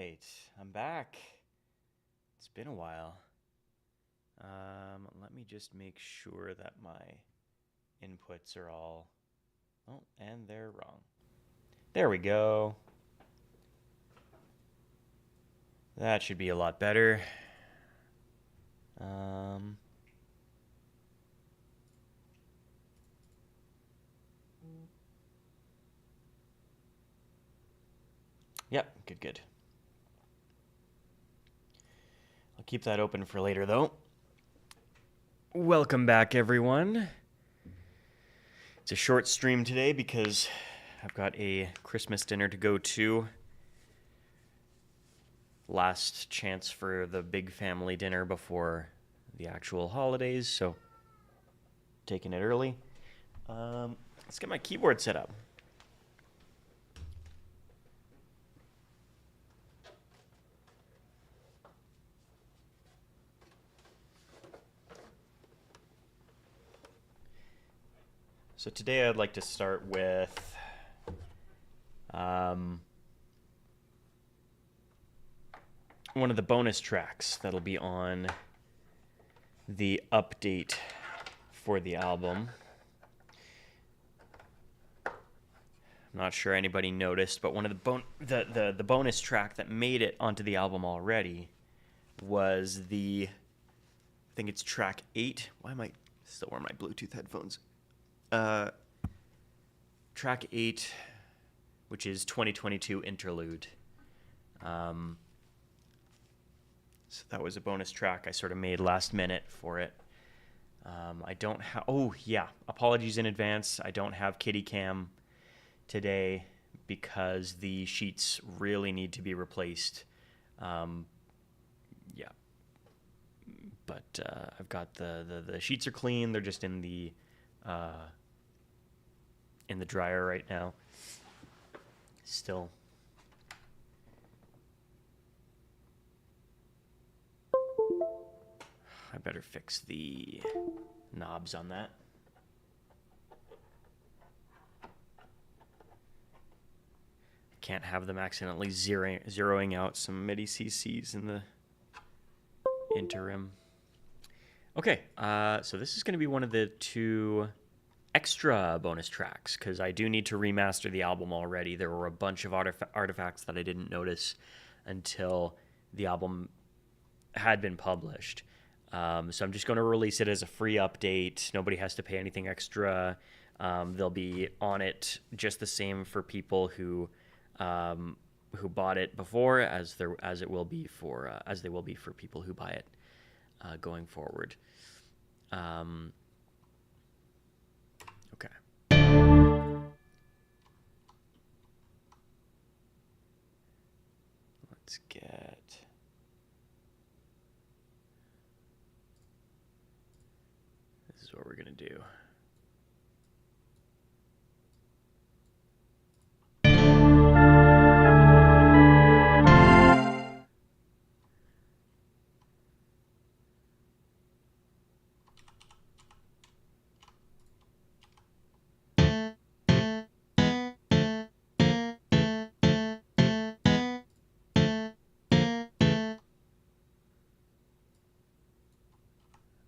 right, I'm back. It's been a while. Let me just make sure that my inputs are all... Oh, and they're wrong. There we go. That should be a lot better. Yep, good. I'll keep that open for later, though. Welcome back, everyone. It's a short stream today because I've got a Christmas dinner to go to. Last chance for the big family dinner before the actual holidays, so taking it early. Let's get my keyboard set up. So today I'd like to start with one of the bonus tracks that'll be on the update for the album. I'm not sure anybody noticed, but one of the bonus track that made it onto the album already was I think it's track 8. Why am I still wearing my Bluetooth headphones? Track 8, which is 2022 Interlude. So that was a bonus track I sort of made last minute for it. I don't have... Oh, yeah. Apologies in advance. I don't have Kitty Cam today because the sheets really need to be replaced. Yeah. But I've got the sheets are clean. They're just in the dryer right now. Still. I better fix the knobs on that. Can't have them accidentally zeroing out some MIDI CCs in the interim. Okay, so this is going to be one of the 2 extra bonus tracks because I do need to remaster the album already. There were a bunch of artifacts that I didn't notice until the album had been published. So I'm just going to release it as a free update. Nobody has to pay anything extra. They'll be on it just the same for people who bought it before, as they will be for people who buy it going forward. Okay. Let's get... This is what we're going to do.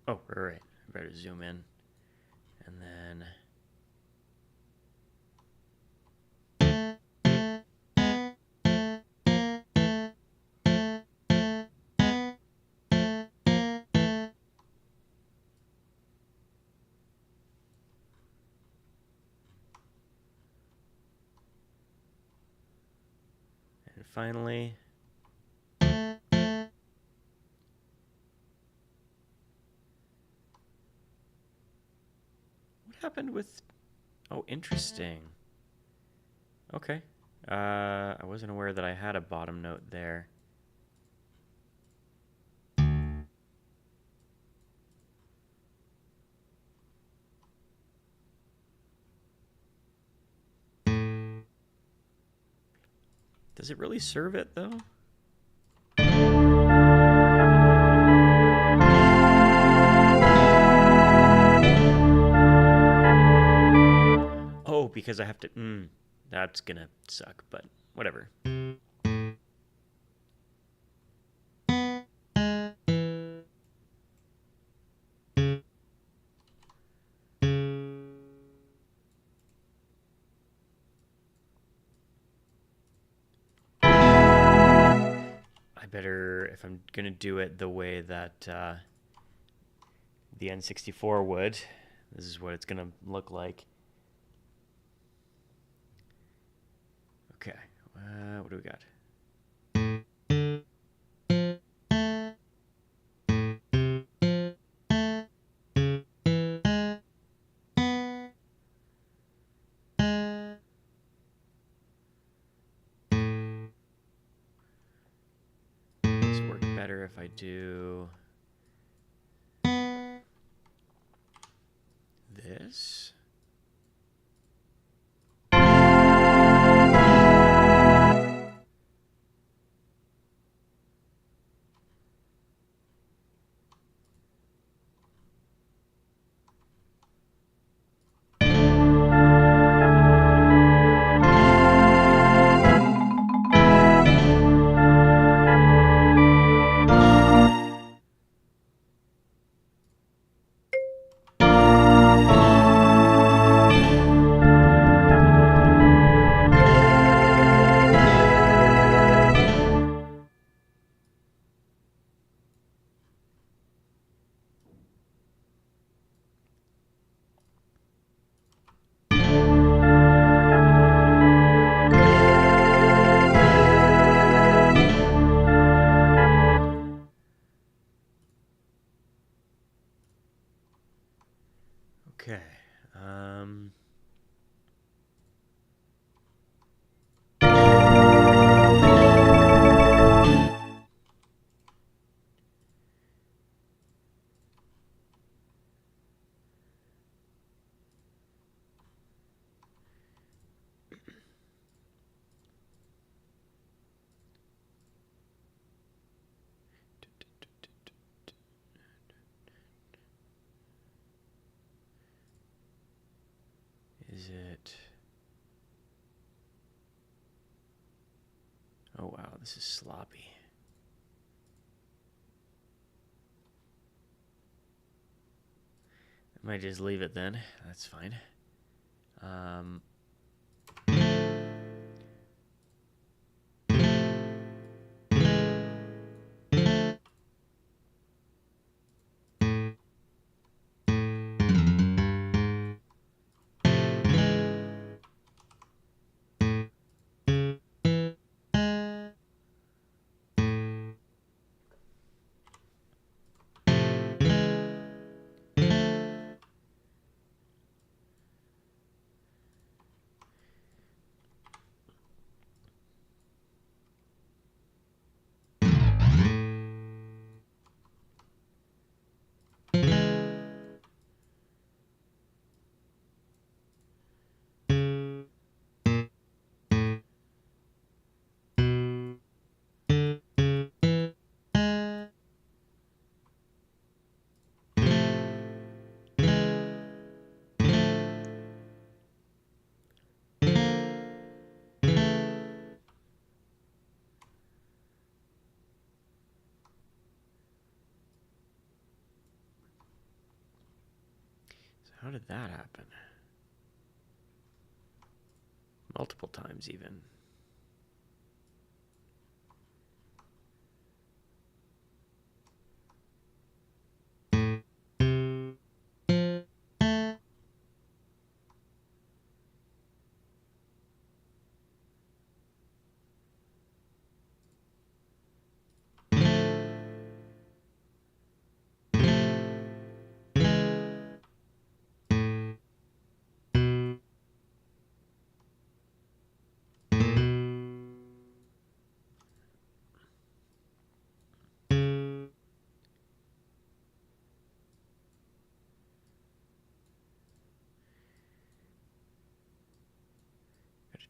Oh, right. I better zoom in. And then... And finally... happened with... Oh, interesting. Okay. I wasn't aware that I had a bottom note there. Does it really serve it, though? Oh, because I have to... that's gonna suck, but whatever. better, if I'm going to do it the way that the N64 would, this is what it's going to look like. Okay, what do we got? This work better if I do this. Okay. Is it? Oh wow, this is sloppy. I might just leave it then. That's fine. How did that happen? Multiple times even.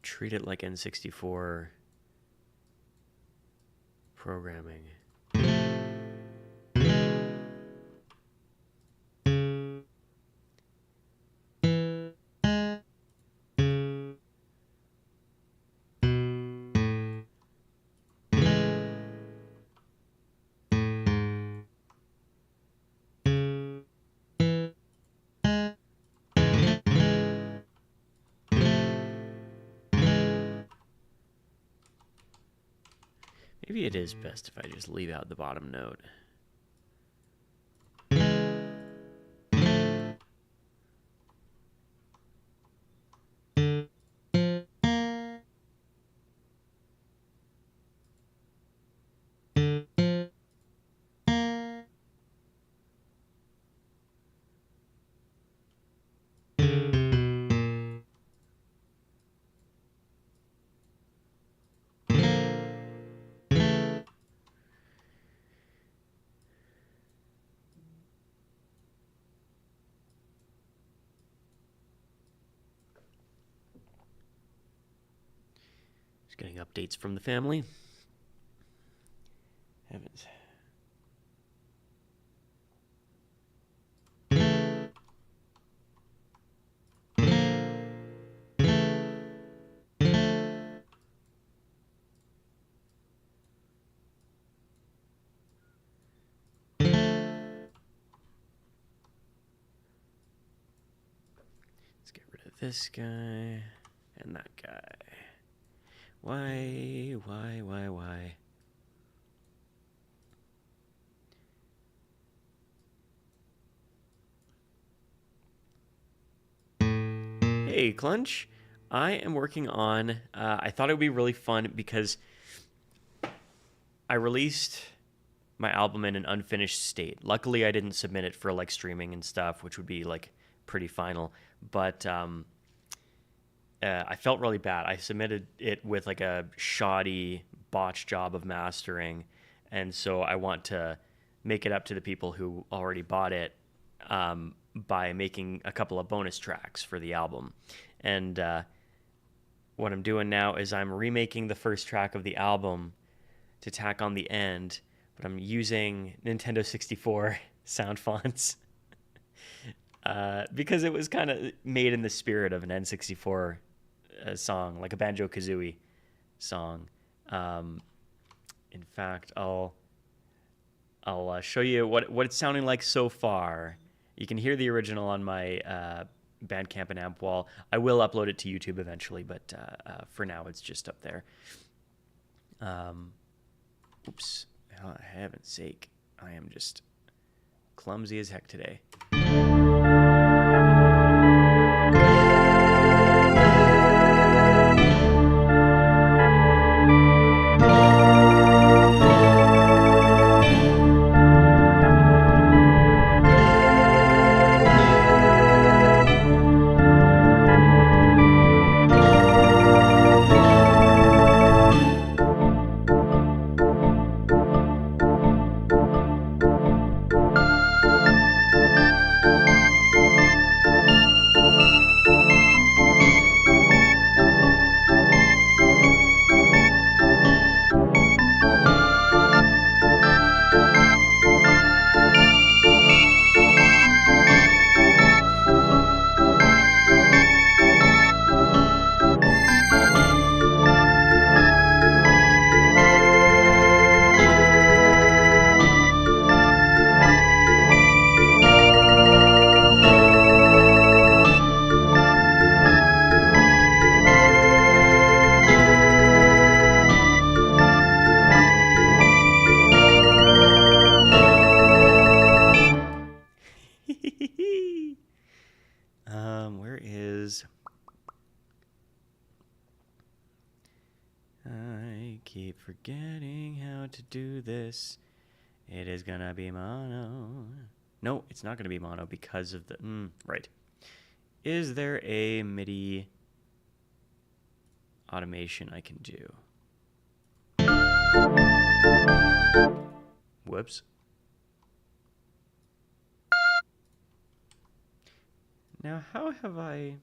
Treat it like N64 programming. Maybe it is best if I just leave out the bottom note. Just getting updates from the family. Heavens. Let's get rid of this guy and that guy. Why? Hey, Clunch. I am working on, I thought it would be really fun because I released my album in an unfinished state. Luckily, I didn't submit it for like streaming and stuff, which would be like pretty final. But I felt really bad. I submitted it with like a shoddy, botched job of mastering. And so I want to make it up to the people who already bought it by making a couple of bonus tracks for the album. And what I'm doing now is I'm remaking the first track of the album to tack on the end, but I'm using Nintendo 64 sound fonts because it was kind of made in the spirit of an N64 song, like a Banjo-Kazooie song. In fact, I'll show you what it's sounding like so far. You can hear the original on my Bandcamp and Amp wall. I will upload it to YouTube eventually, but for now it's just up there. Oops. Oh, heaven's sake. I am just clumsy as heck today. Where is... I keep forgetting how to do this. It is gonna be mono. No, it's not gonna be mono because of the... right. Is there a MIDI automation I can do? Whoops. Now, how have I...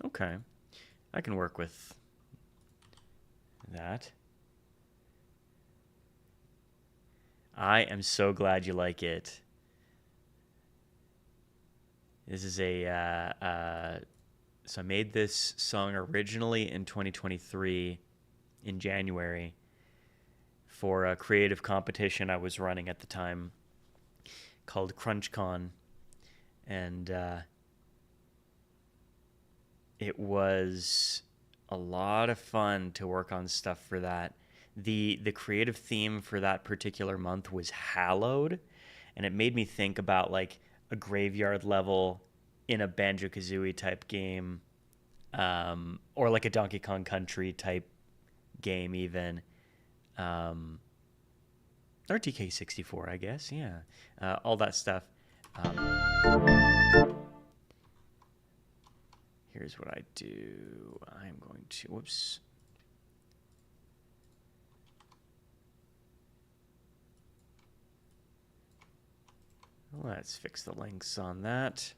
Okay. I can work with that. I am so glad you like it. This is a... so I made this song originally in 2023 in January for a creative competition I was running at the time called CrunchCon. And it was a lot of fun to work on stuff for that. The creative theme for that particular month was Hallowed, and it made me think about like a graveyard level in a Banjo-Kazooie type game, or like a Donkey Kong Country type game even, or TK64, I guess. Yeah, all that stuff. Here's what I do. I'm going to, whoops. Let's fix the links on that.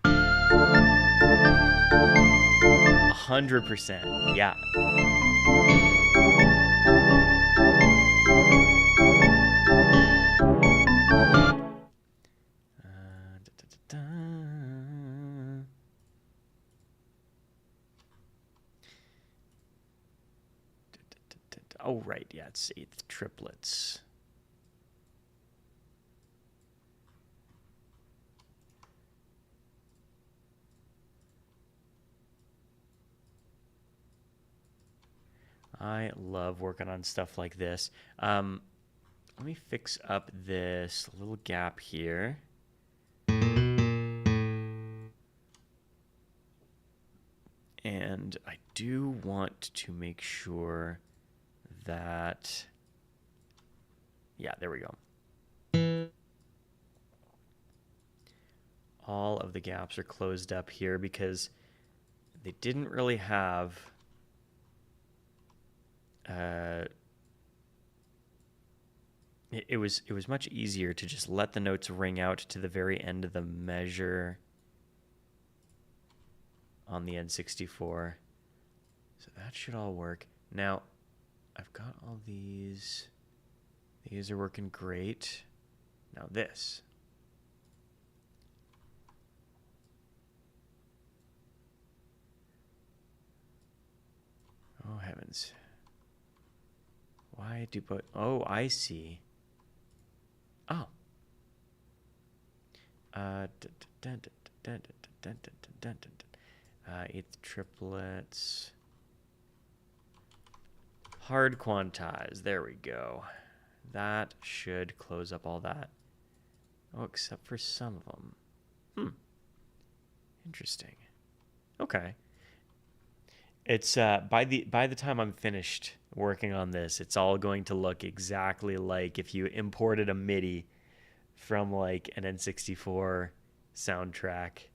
100%. Yeah. Oh, right. Yeah, it's eighth triplets. I love working on stuff like this. Let me fix up this little gap here. And I do want to make sure that, yeah, there we go. All of the gaps are closed up here because they didn't really have it was much easier to just let the notes ring out to the very end of the measure on the N64. So that should all work. Now, I've got all these. These are working great. Now this. Oh, heavens. Why do but... Oh, I see. Oh. Eighth triplets. Hard quantize. There we go. That should close up all that. Oh, except for some of them. Interesting. Okay. It's by the time I'm finished working on this, it's all going to look exactly like if you imported a MIDI from like an N64 soundtrack.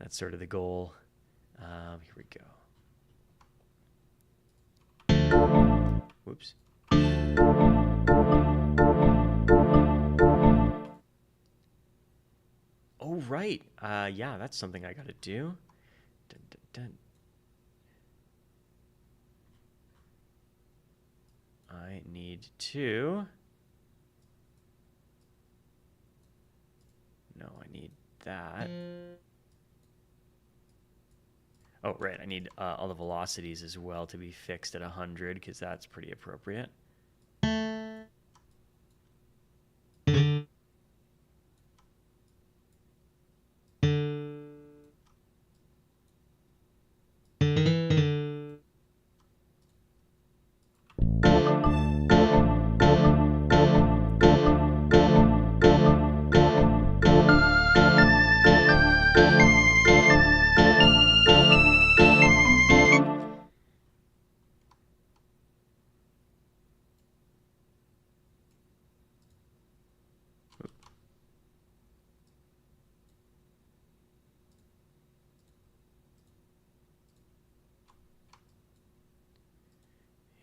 That's sort of the goal. Here we go. Whoops. Oh, right. Yeah, that's something I got to do. Dun, dun, dun. I need to... No, I need that. Oh, right. I need all the velocities as well to be fixed at 100 because that's pretty appropriate.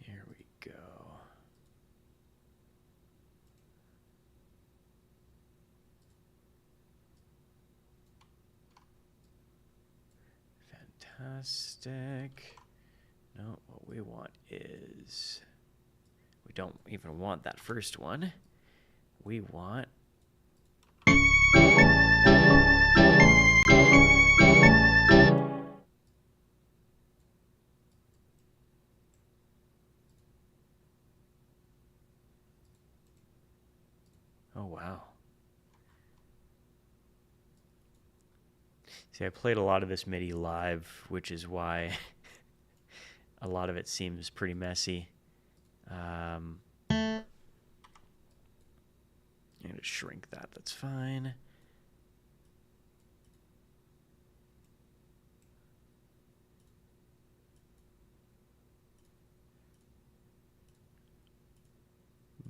Here we go. Fantastic. No, what we want is... We don't even want that first one. We want... Oh, wow. See, I played a lot of this MIDI live, which is why a lot of it seems pretty messy. I'm going to shrink that. That's fine.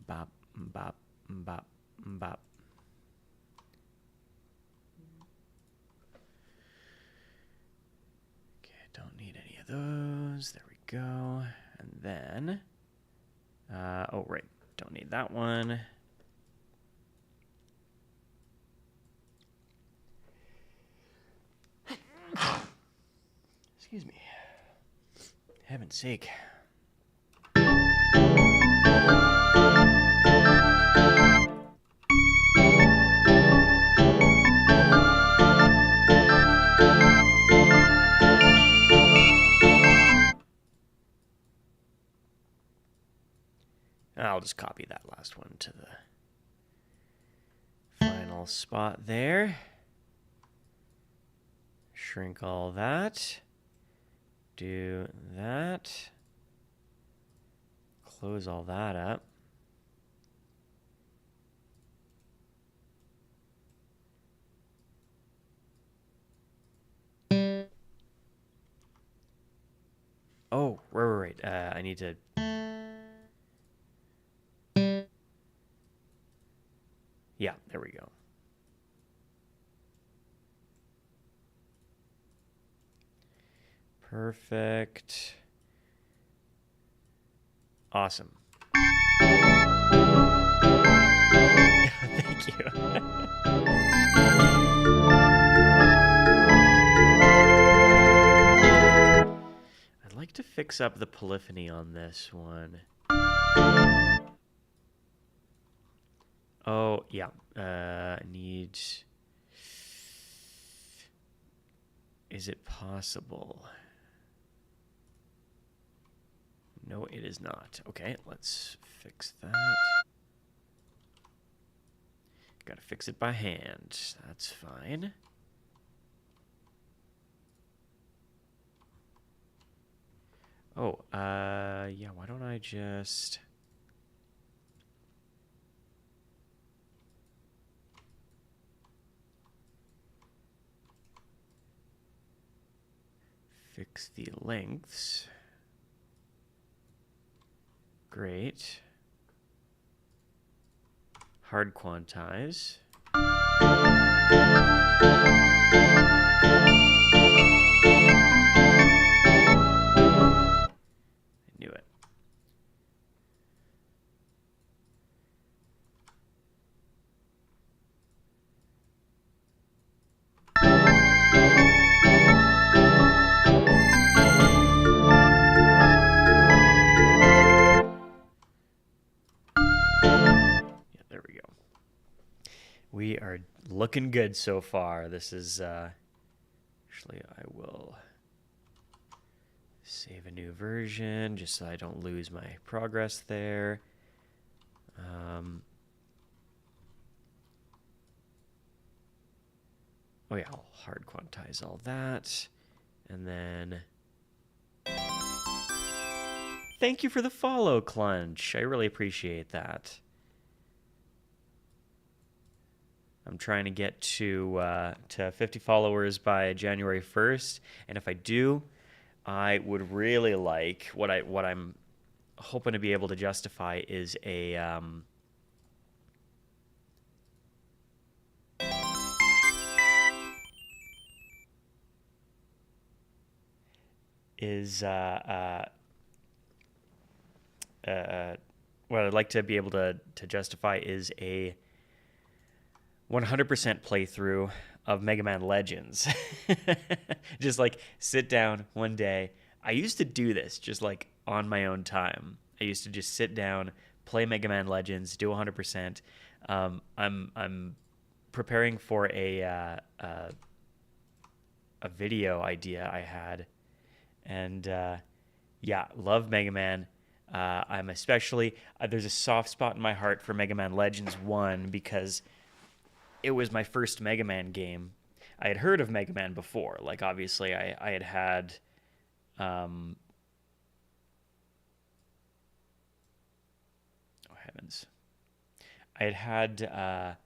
Bop, bop, bop, bop. Okay, don't need any of those. There we go. And then, oh, right. Don't need that one. Excuse me. Heaven's sake. I'll just copy that last one to the final spot there. Shrink all that. Do that. Close all that up. Oh, right. I need to... Yeah, there we go. Perfect. Awesome. Thank you. I'd like to fix up the polyphony on this one. Oh, yeah. I need... Is it possible? No, it is not. Okay, let's fix that. Gotta fix it by hand. That's fine. Oh, yeah, why don't I just... fix the lengths. Great. Hard quantize. I knew it. We are looking good so far. This is, actually, I will save a new version just so I don't lose my progress there. Oh yeah, I'll hard quantize all that. And then... Thank you for the follow, Clunch. I really appreciate that. I'm trying to get to 50 followers by January 1st, and if I do, I would really like what I'm hoping to be able to justify is a what I'd like to be able to justify is a 100% playthrough of Mega Man Legends. Just like sit down one day. I used to do this just like on my own time. I used to just sit down, play Mega Man Legends, do 100%. I'm preparing for a video idea I had, and yeah, love Mega Man. I'm especially there's a soft spot in my heart for Mega Man Legends 1 because it was my first Mega Man game. I had heard of Mega Man before. Like, obviously, I had oh heavens, I had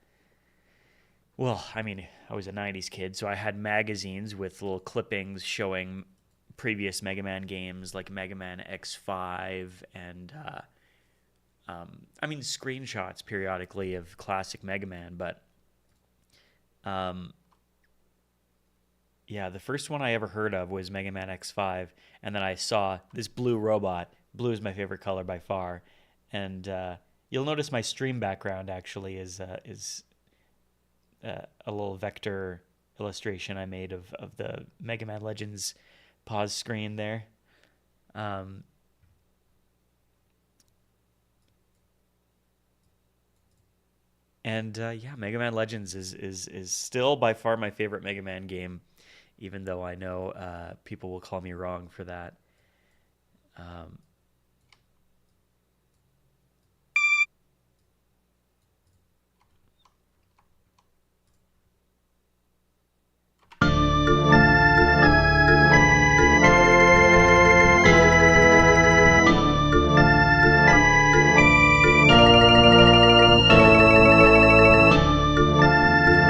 well, I mean, I was a '90s kid, so I had magazines with little clippings showing previous Mega Man games, like Mega Man X5, and I mean, screenshots periodically of classic Mega Man, but um, yeah, the first one I ever heard of was Mega Man X5, and then I saw this blue robot. Blue is my favorite color by far, and you'll notice my stream background actually is a little vector illustration I made of the Mega Man Legends pause screen there. Um, and yeah, Mega Man Legends is still by far my favorite Mega Man game, even though I know people will call me wrong for that. Um,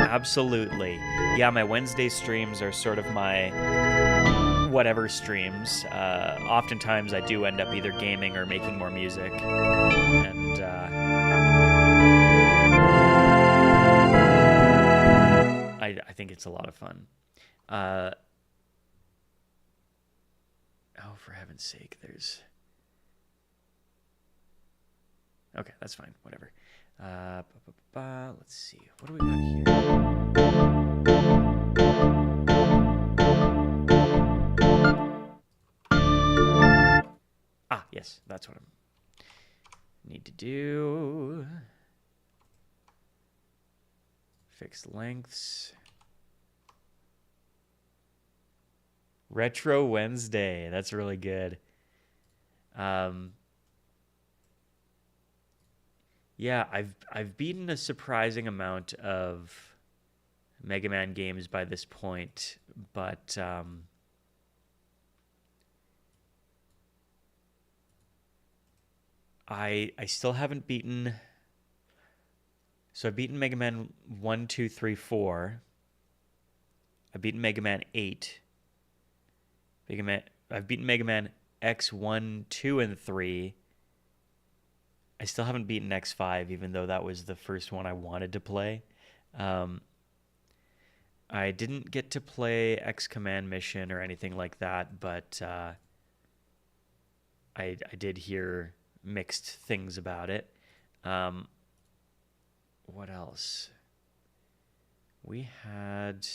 Absolutely. Yeah, my Wednesday streams are sort of my whatever streams. Oftentimes I do end up either gaming or making more music. And I think it's a lot of fun. Uh, oh, for heaven's sake, there's... Okay, that's fine. Whatever. Let's see. What do we got here? Ah, yes, that's what I need to do. Fix lengths. Retro Wednesday. That's really good. Yeah, I've beaten a surprising amount of Mega Man games by this point, but I still haven't beaten. So I've beaten Mega Man 1, 2, 3, 4. I've beaten Mega Man 8. I've beaten Mega Man X1, 2, and 3. I still haven't beaten X5, even though that was the first one I wanted to play. I didn't get to play X Command Mission or anything like that, but I did hear mixed things about it. What else? We had...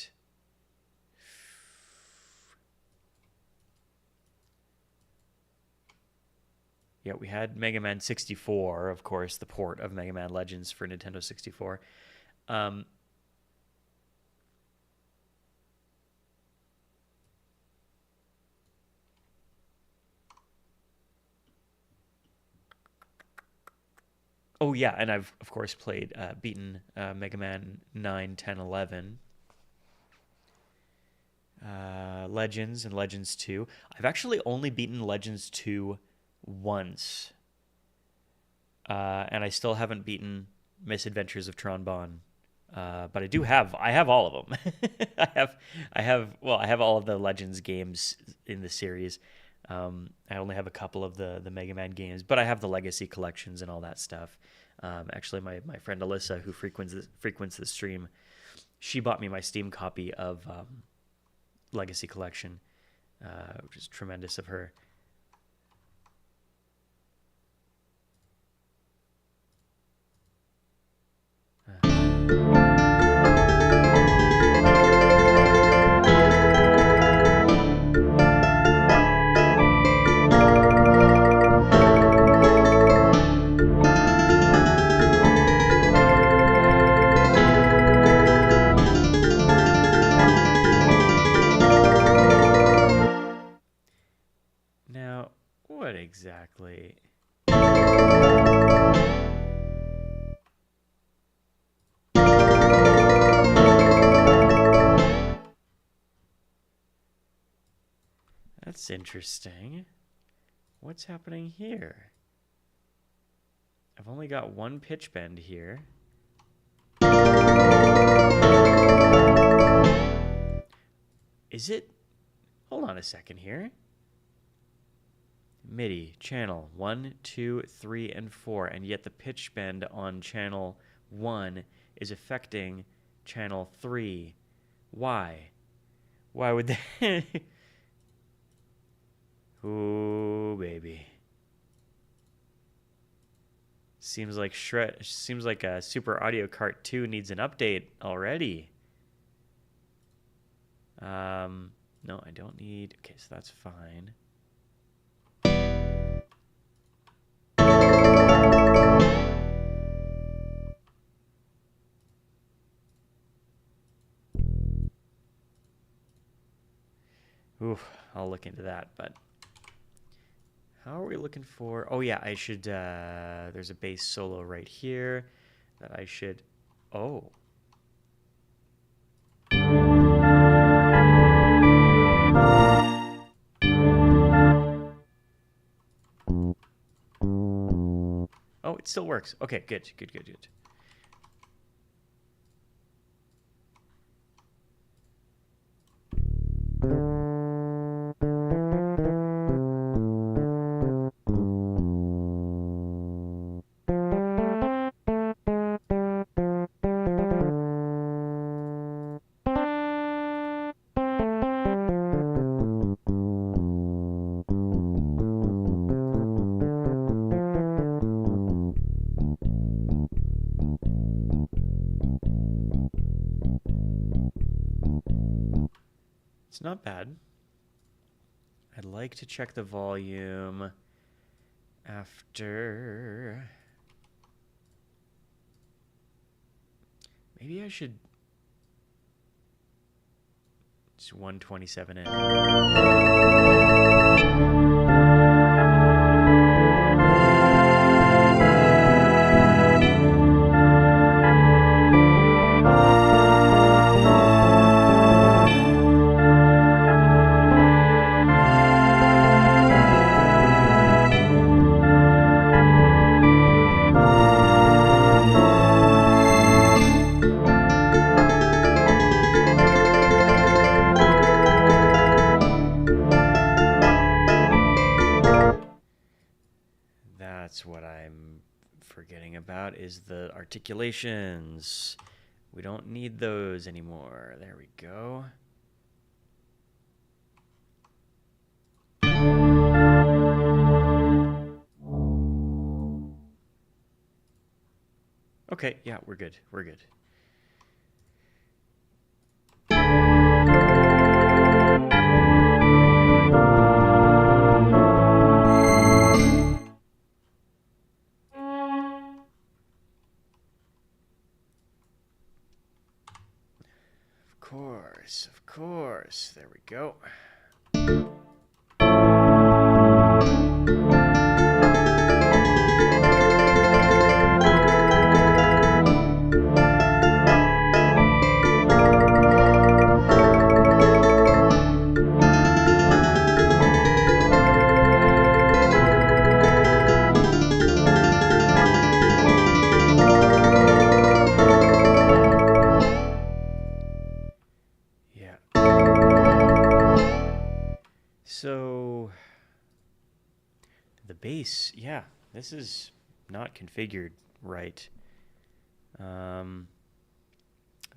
Yeah, we had Mega Man 64, of course, the port of Mega Man Legends for Nintendo 64. Oh, yeah, and I've, of course, beaten Mega Man 9, 10, 11. Legends and Legends 2. I've actually only beaten Legends 2 once. And I still haven't beaten Misadventures of Tron Bonne. But I have all of them. I have all of the Legends games in the series. I only have a couple of the Mega Man games, but I have the Legacy collections and all that stuff. Actually, my friend Alyssa, who frequents the stream, she bought me my Steam copy of Legacy Collection, which is tremendous of her. Now, what exactly? That's interesting. What's happening here? I've only got one pitch bend here. Is it? Hold on a second here. MIDI channel 1, 2, 3, and 4, and yet the pitch bend on channel 1 is affecting channel 3. Why? Why would that? Ooh, baby. Seems like Super Audio Kart 2 needs an update already. No, I don't need. Okay, so that's fine. Oof, I'll look into that, but how are we looking for? Oh yeah, I should, there's a bass solo right here that I should, oh. Oh, it still works. Okay, good. It's not bad. I'd like to check the volume after. Maybe I should. It's 127 in. That's what I'm forgetting about is the articulations. We don't need those anymore. There we go. Okay, yeah, we're good. We're good. Of course. There we go. So the bass, yeah, this is not configured right.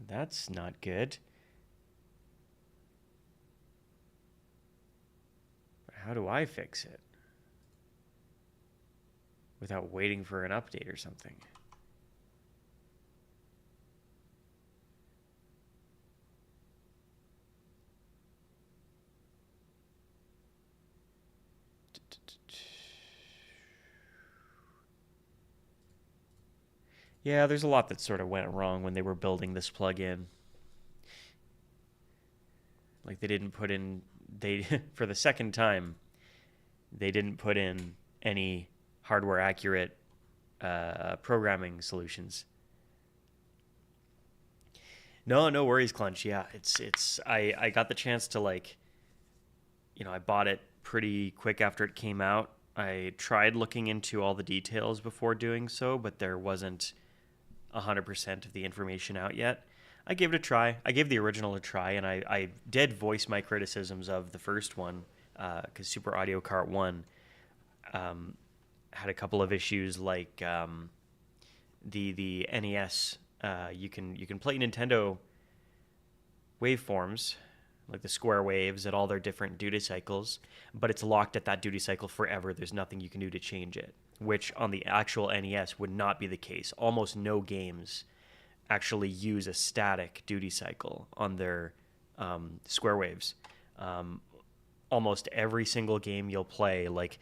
That's not good. But how do I fix it? Without waiting for an update or something. Yeah, there's a lot that sort of went wrong when they were building this plugin. Like they didn't put in, for the second time, they didn't put in any hardware accurate programming solutions. No worries, Clunch. Yeah, I got the chance to I bought it pretty quick after it came out. I tried looking into all the details before doing so, but there wasn't 100% of the information out yet. I gave it a try. I gave the original a try, and I did voice my criticisms of the first one, because Super Audio Kart 1 had a couple of issues, like the NES. You can play Nintendo waveforms, like the square waves at all their different duty cycles, but it's locked at that duty cycle forever. There's nothing you can do to change it, which on the actual NES would not be the case. Almost no games actually use a static duty cycle on their square waves. Almost every single game you'll play, like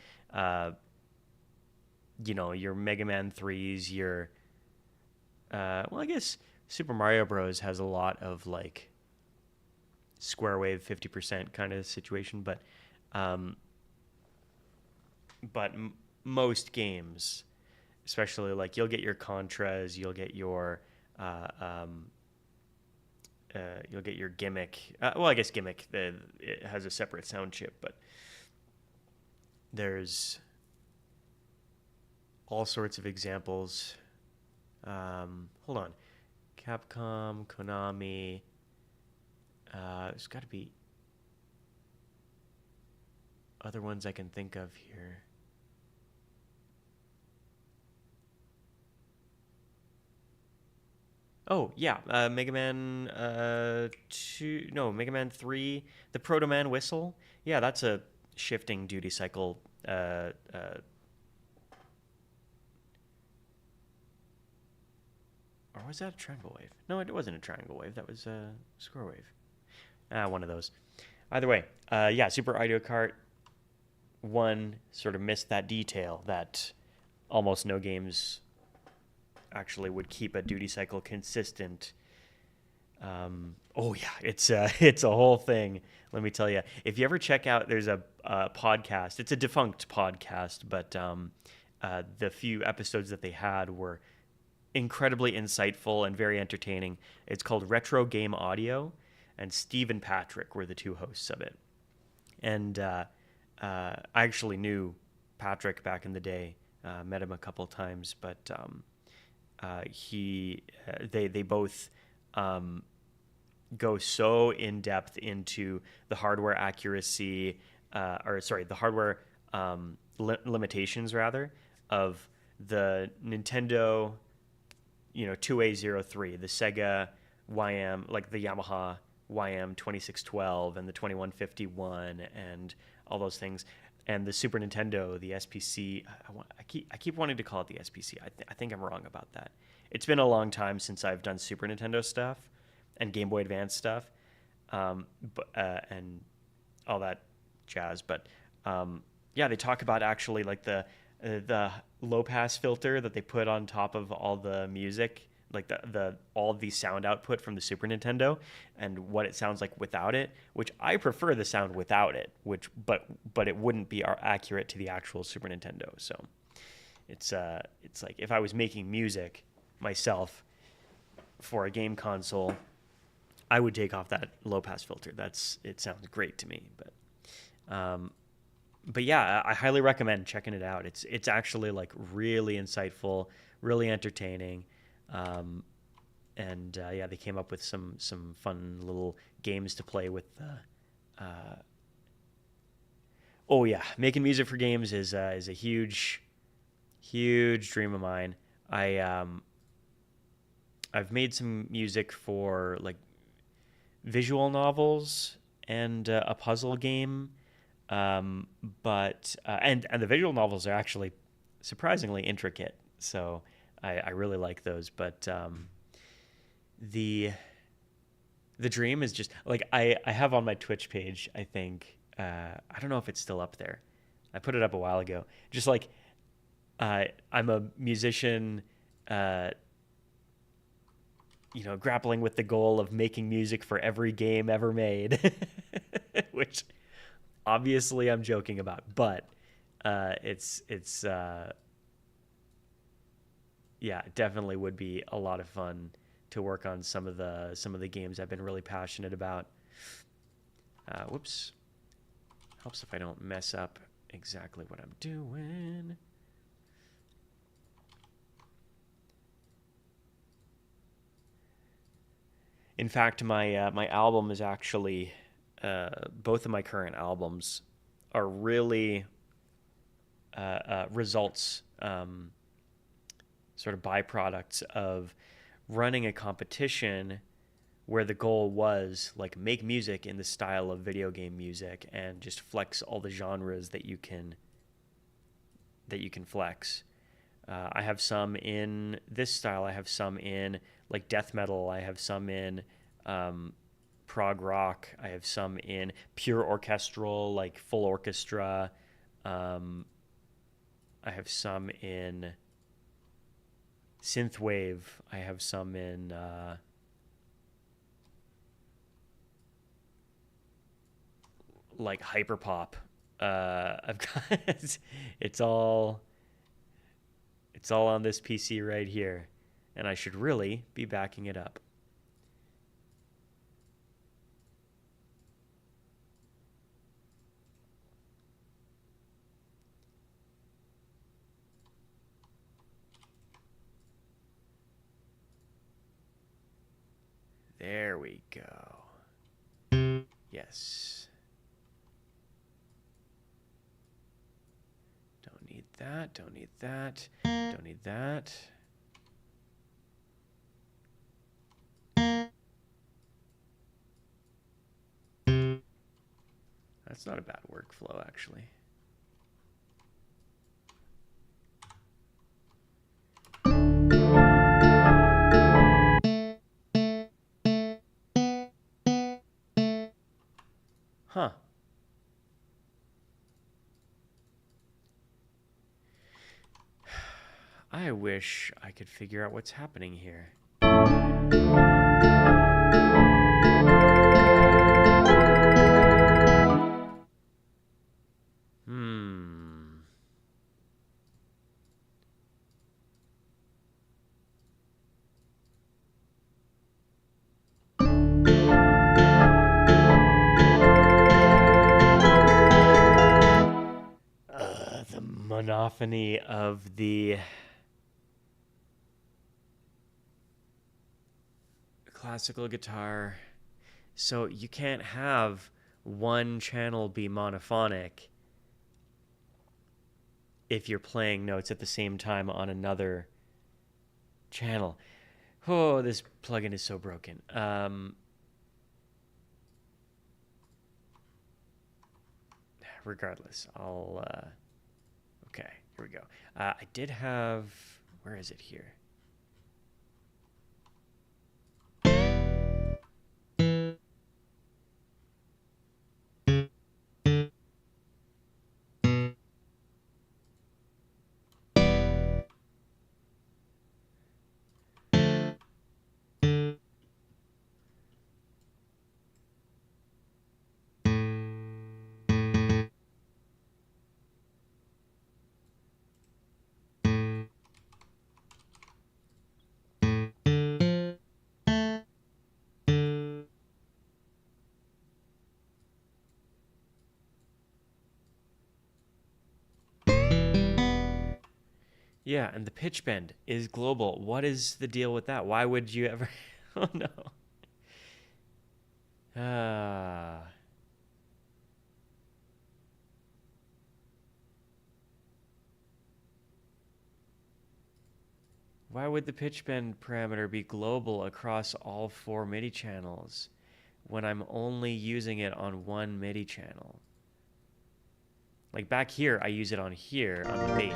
your Mega Man 3s, your I guess Super Mario Bros. Has a lot of like square wave 50% kind of situation, but most games, especially like you'll get your Contras, you'll get your Gimmick. I guess Gimmick it has a separate sound chip, but there's all sorts of examples. Hold on, Capcom, Konami. There's got to be other ones I can think of here. Oh yeah, Mega Man Mega Man 3, the Proto Man whistle. Yeah, that's a shifting duty cycle. Or was that a triangle wave? No, it wasn't a triangle wave. That was a square wave. One of those. Either way, Super Audio Kart 1 sort of missed that detail that almost no games actually would keep a duty cycle consistent. It's a whole thing. Let me tell you. If you ever check out, there's a podcast. It's a defunct podcast, but the few episodes that they had were incredibly insightful and very entertaining. It's called Retro Game Audio, and Steve and Patrick were the two hosts of it. And I actually knew Patrick back in the day, met him a couple times, but they both go so in depth into the hardware accuracy, the hardware limitations rather of the Nintendo, 2A03, the Sega YM, like the Yamaha YM 2612 and the 2151 and all those things, and the Super Nintendo, the SPC. I keep wanting to call it the SPC. I think I'm wrong about that. It's been a long time since I've done Super Nintendo stuff and Game Boy Advance stuff, and all that jazz. But they talk about actually like the low pass filter that they put on top of all the music, like the all the sound output from the Super Nintendo, and what it sounds like without it, which I prefer the sound without it, but it wouldn't be accurate to the actual Super Nintendo. So it's like if I was making music myself for a game console, I would take off that low pass filter. It sounds great to me, but yeah, I highly recommend checking it out. It's actually like really insightful, really entertaining. They came up with some fun little games to play with. Making music for games is a huge dream of mine. I've made some music for like visual novels and a puzzle game, but the visual novels are actually surprisingly intricate. So I really like those, but the dream is just like I have on my Twitch page. I think I don't know if it's still up there. I put it up a while ago. Just like I'm a musician, grappling with the goal of making music for every game ever made, which obviously I'm joking about, but it definitely would be a lot of fun to work on some of the games I've been really passionate about. Helps if I don't mess up exactly what I'm doing. In fact, my album is actually both of my current albums are really results, sort of byproducts of running a competition where the goal was like make music in the style of video game music and just flex all the genres that you can flex. I have some in this style. I have some in like death metal. I have some in prog rock. I have some in pure orchestral, like full orchestra. I have some in synthwave. I have some in like hyperpop. I've got it's all on this PC right here, and I should really be backing it up. There we go. Yes. Don't need that. Don't need that. Don't need that. That's not a bad workflow, actually. Huh. I wish I could figure out what's happening here. The monophony of the classical guitar. So you can't have one channel be monophonic if you're playing notes at the same time on another channel. Oh, this plugin is so broken. Regardless, I'll... okay, here we go. I did have... Where is it here? Yeah, and the pitch bend is global. What is the deal with that? Why would you ever... Oh, no. Why would the pitch bend parameter be global across all 4 MIDI channels when I'm only using it on one MIDI channel? Like back here, I use it on here on the bass.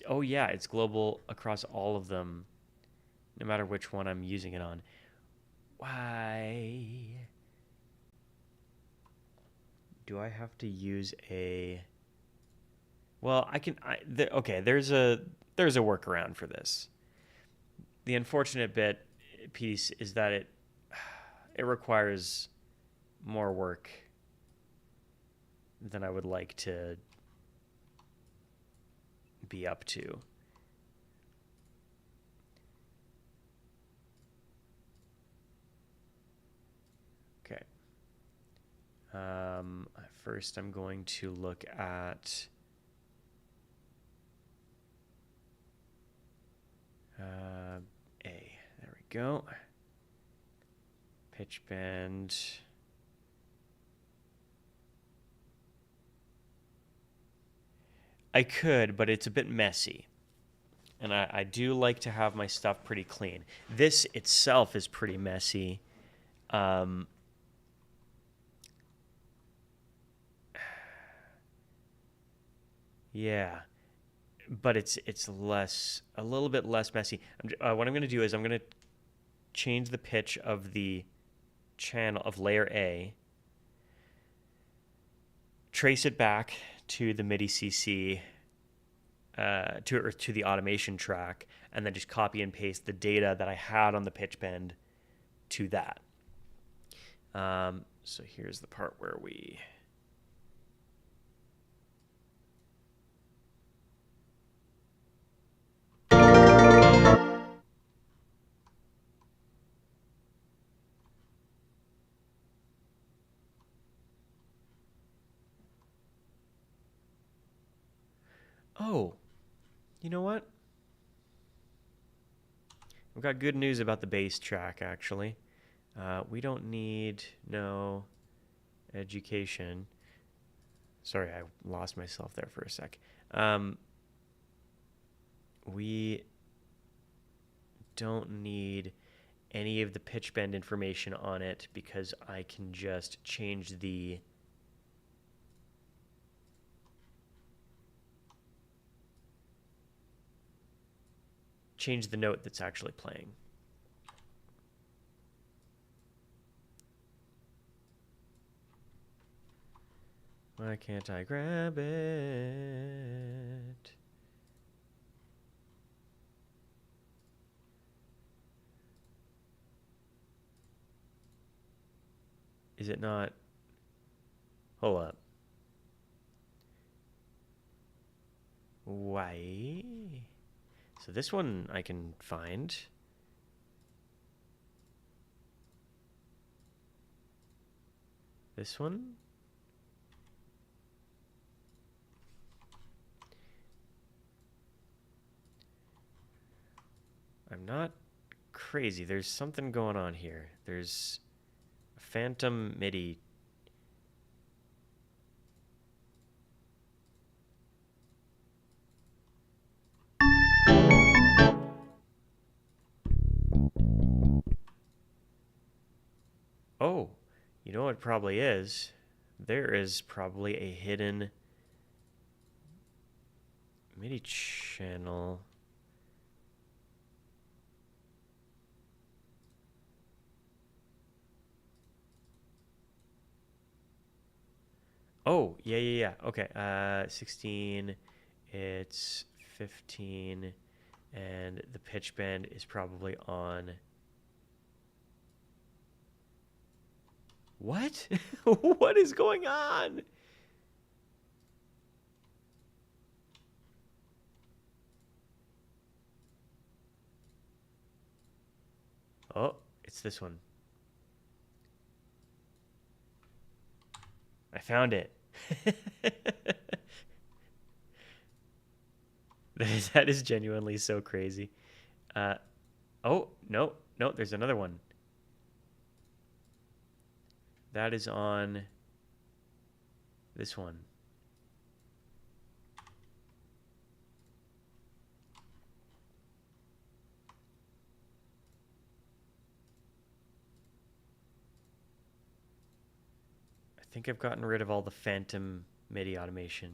Oh yeah, it's global across all of them, no matter which one I'm using it on. Why do I have to use a... Well, okay, there's a workaround for this. The unfortunate piece is that it requires more work than I would like to be up to. Okay. First, I'm going to look at A. There we go. Pitch bend. I could, but it's a bit messy. And I do like to have my stuff pretty clean. This itself is pretty messy. Yeah, but it's a little bit less messy. What I'm going to do is I'm going to change the pitch of the channel of layer A, trace it back to the MIDI CC, to the automation track, and then just copy and paste the data that I had on the pitch bend to that. So here's the part where we... Oh, you know what? We've got good news about the bass track, actually. We don't need no education. Sorry, I lost myself there for a sec. We don't need any of the pitch bend information on it because I can just change the note that's actually playing. Why can't I grab it? Is it not? Hold up. Why? So this one I can find. This one? I'm not crazy. There's something going on here. There's a phantom MIDI. Oh, you know what it probably is? There is probably a hidden MIDI channel. Oh, yeah. Okay, 16, it's 15, and the pitch bend is probably on... What? What is going on? Oh, it's this one. I found it. That is genuinely so crazy. Oh, no, there's another one. That is on this one. I think I've gotten rid of all the phantom MIDI automation.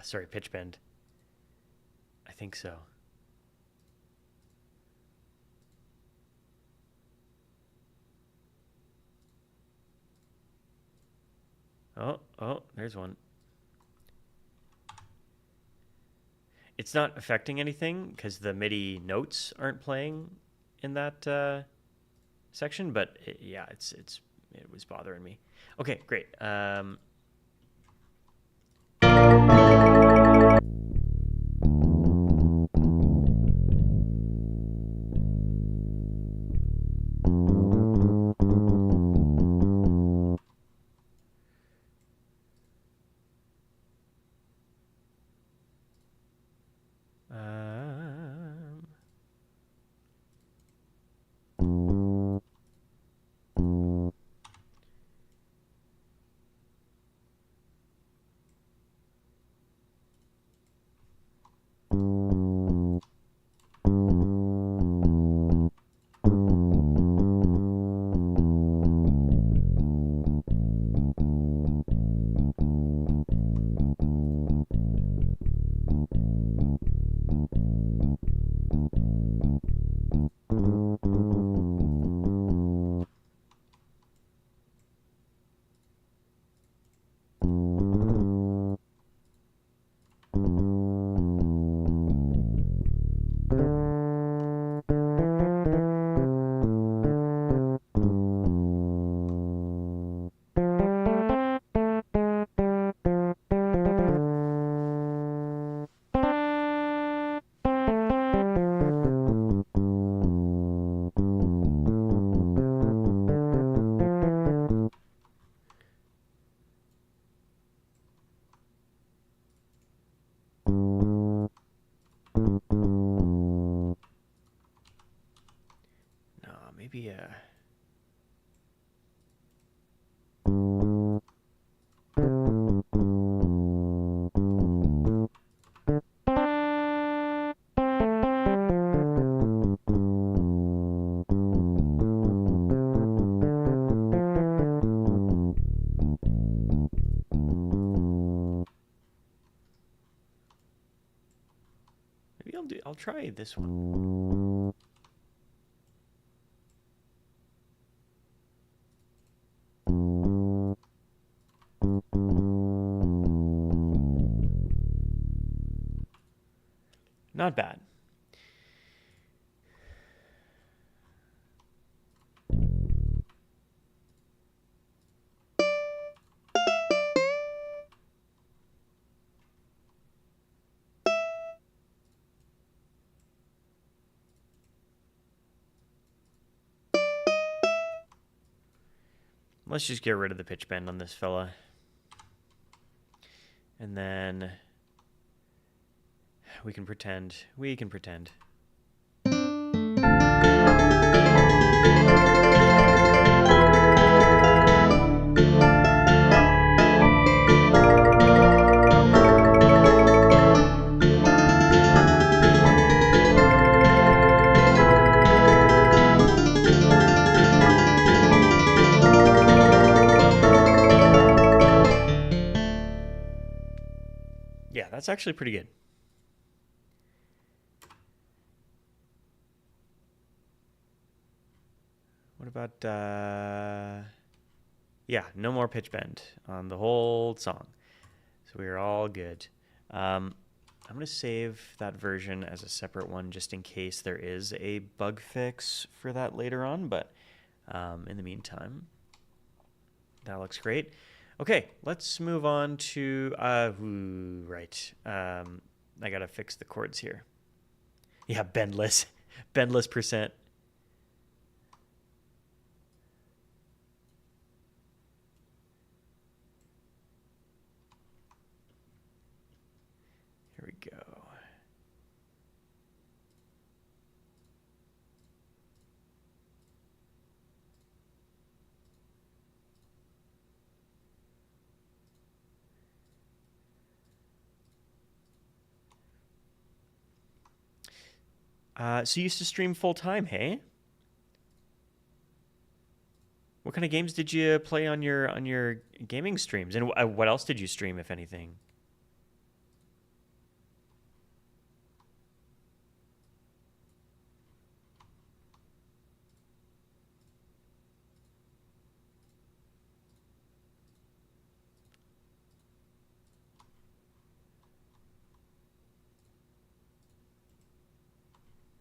Sorry, pitch bend. I think so. Oh, there's one. It's not affecting anything because the MIDI notes aren't playing in that section, but yeah, it was bothering me. Okay, great. I'll try this one. Not bad. Let's just get rid of the pitch bend on this fella. And then we can pretend. Yeah, that's actually pretty good. What about, yeah, no more pitch bend on the whole song. So we're all good. I'm going to save that version as a separate one just in case there is a bug fix for that later on. But in the meantime, that looks great. Okay, let's move on to, right. I got to fix the chords here. Yeah, bendless. Bendless percent. Here we go. So you used to stream full time, hey? What kind of games did you play on your gaming streams, and what else did you stream, if anything?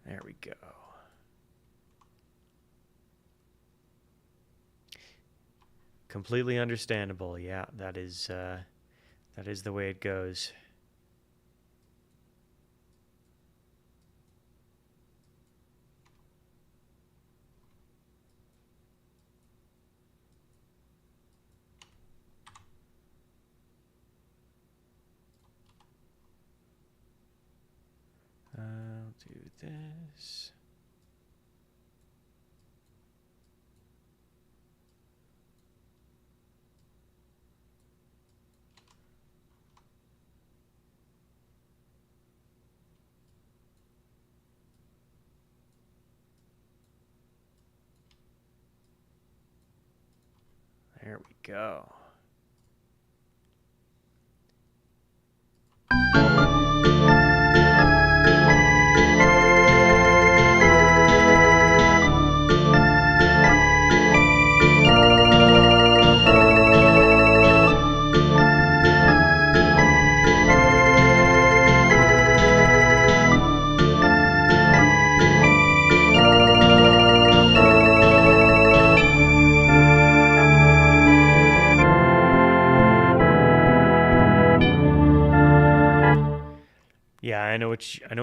There we go. Completely understandable. Yeah, that is the way it goes. I'll do this. There we go. Yeah, I know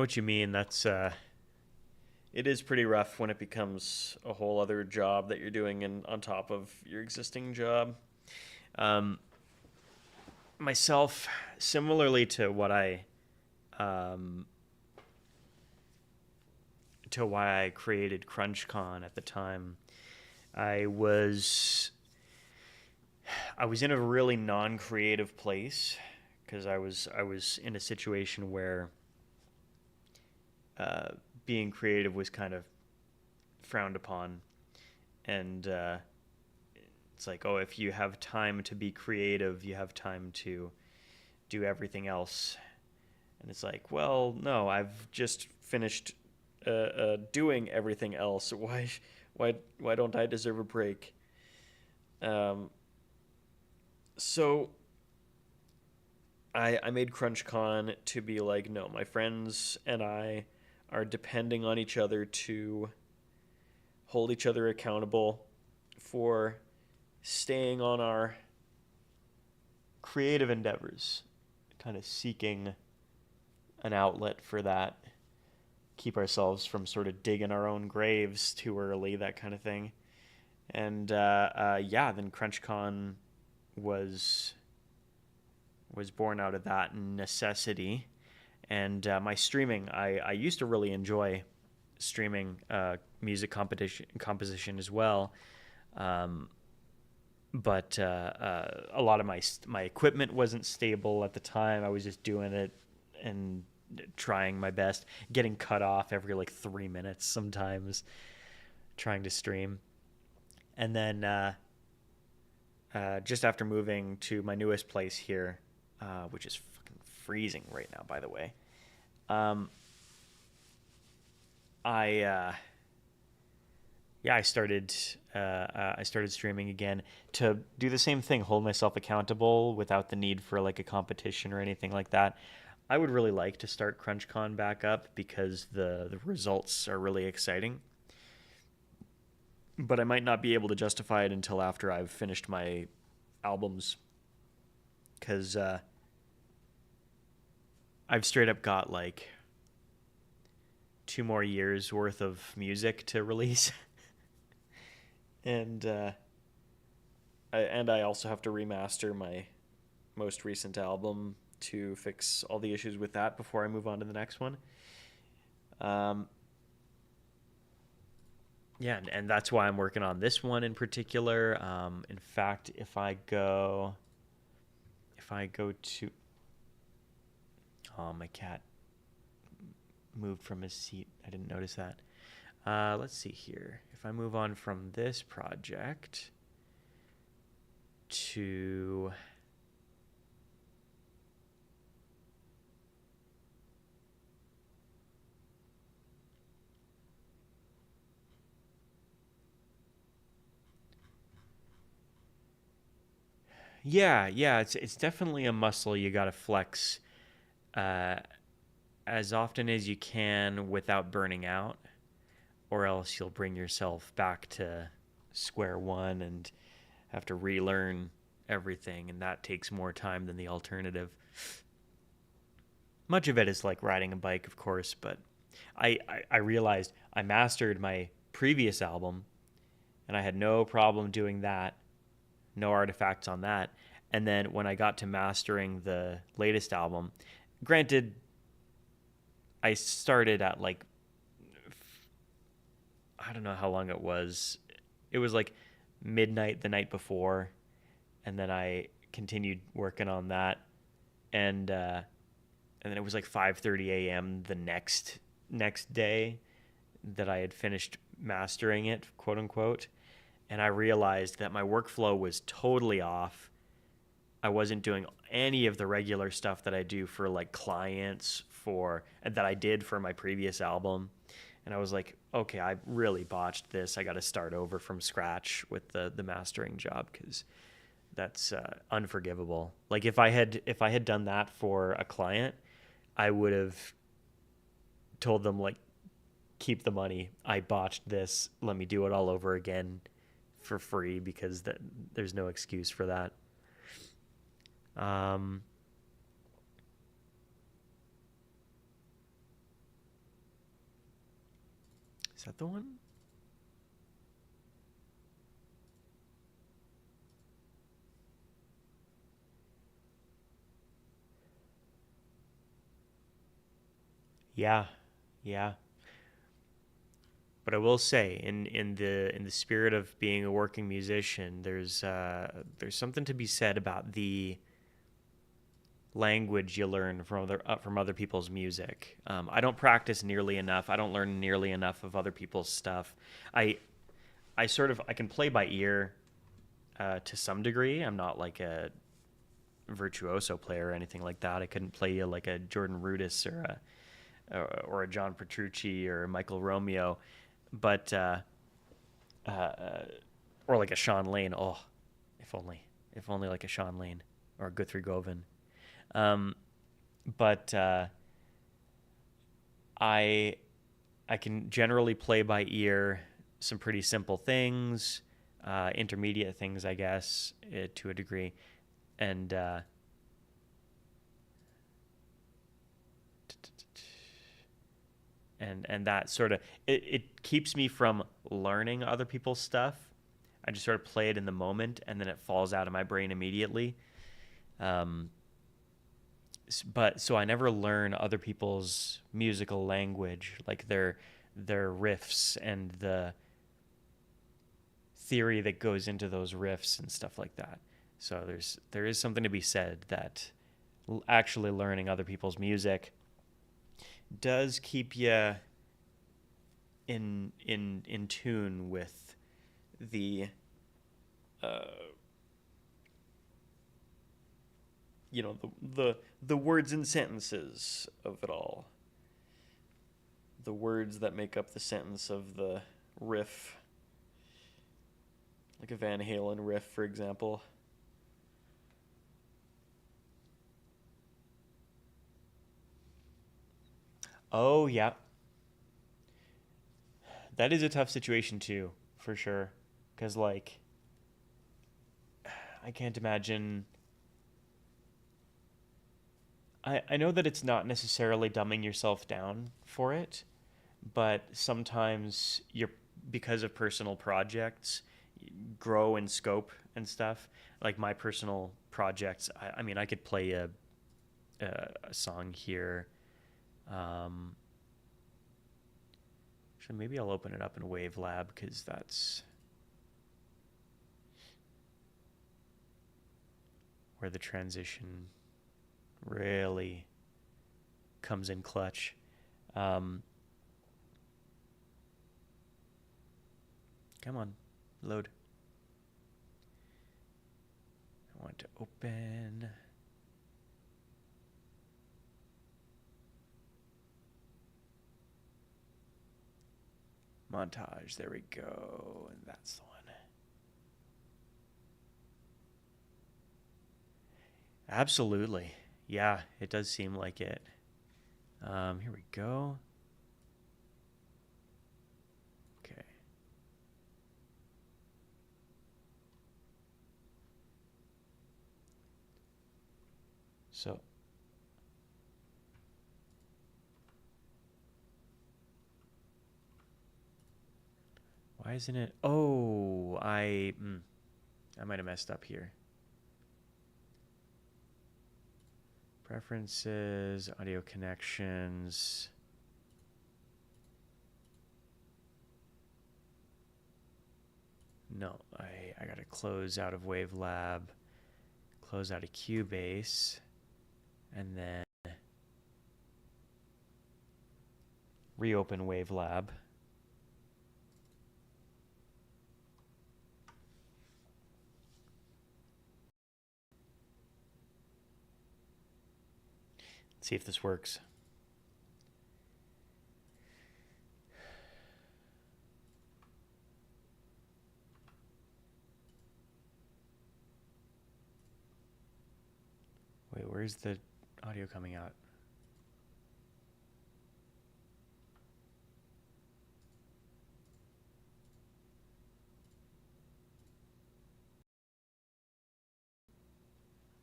what you mean. That's it is pretty rough when it becomes a whole other job that you're doing on top of your existing job. Um, Myself, similarly to what um, to why I created CrunchCon at the time, I was I was in a really non-creative place because I was in a situation where uh, being creative was kind of frowned upon, and it's like, oh, if you have time to be creative, you have time to do everything else. And it's like, well, no, I've just finished doing everything else. Why don't I deserve a break? Um, so I made CrunchCon to be like, no, my friends and I are depending on each other to hold each other accountable for staying on our creative endeavors, kind of seeking an outlet for that, keep ourselves from sort of digging our own graves too early, that kind of thing. And yeah, then CrunchCon was born out of that necessity. And my streaming, I used to really enjoy streaming music composition as well. Um, but a lot of my equipment wasn't stable at the time. I was just doing it and trying my best, getting cut off every like 3 minutes sometimes, trying to stream. And then just after moving to my newest place here, which is fucking freezing right now, by the way, I yeah, I started streaming again to do the same thing, hold myself accountable without the need for like a competition or anything like that. I would really like to start CrunchCon back up because the results are really exciting, but I might not be able to justify it until after I've finished my albums, because I've straight up got like 2 more years worth of music to release. And I also have to remaster my most recent album to fix all the issues with that before I move on to the next one. Um, yeah, and that's why I'm working on this one in particular. In fact, if I go to, oh, my cat moved from his seat. I didn't notice that. Let's see here. If I move on from this project to yeah, it's definitely a muscle you got to flex uh, as often as you can without burning out, or else you'll bring yourself back to square one and have to relearn everything, and that takes more time than the alternative. Much of it is like riding a bike, of course, but I realized I mastered my previous album, and I had no problem doing that, no artifacts on that. And then when I got to mastering the latest album, granted, I started at like, I don't know how long it was. It was like midnight the night before, and then I continued working on that, and then it was like 5:30 a.m. the next day that I had finished mastering it, quote unquote, and I realized that my workflow was totally off. I wasn't doing any of the regular stuff that I do for like clients for that I did for my previous album. And I was like, okay, I really botched this. I got to start over from scratch with the mastering job, because that's unforgivable. Like if I had done that for a client, I would have told them like, keep the money. I botched this. Let me do it all over again for free, because there's no excuse for that. Um, is that the one? Yeah, yeah. But I will say, in the spirit of being a working musician, there's something to be said about the language you learn from other people's music. I don't practice nearly enough. I don't learn nearly enough of other people's stuff. I I can play by ear to some degree. I'm not like a virtuoso player or anything like that. I couldn't play you like a Jordan Rudess or or a John Petrucci or a Michael Romeo, but or like a Sean Lane. Oh, if only like a Sean Lane or a Guthrie Govan. But I can generally play by ear some pretty simple things, intermediate things, I guess, to a degree, and that sort of it keeps me from learning other people's stuff. I just sort of play it in the moment, and then it falls out of my brain immediately. But so I never learn other people's musical language, like their riffs and the theory that goes into those riffs and stuff like that. So there is something to be said that actually learning other people's music does keep you in tune with the the words and sentences of it all. The words that make up the sentence of the riff. Like a Van Halen riff, for example. Oh, yeah. That is a tough situation, too, for sure. Because, like, I can't imagine... I know that it's not necessarily dumbing yourself down for it, but sometimes because of personal projects, grow in scope and stuff. Like my personal projects, I mean, I could play a song here. Actually, maybe I'll open it up in Wavelab because that's where the transition really comes in clutch. Come on, load. I want to open. Montage, there we go, and that's the one. Absolutely. Yeah, it does seem like it. Here we go. Okay. So why isn't it? Oh, I might have messed up here. Preferences, audio connections. No, I gotta close out of Wavelab, close out of Cubase, and then reopen Wavelab. See if this works. Wait, where's the audio coming out?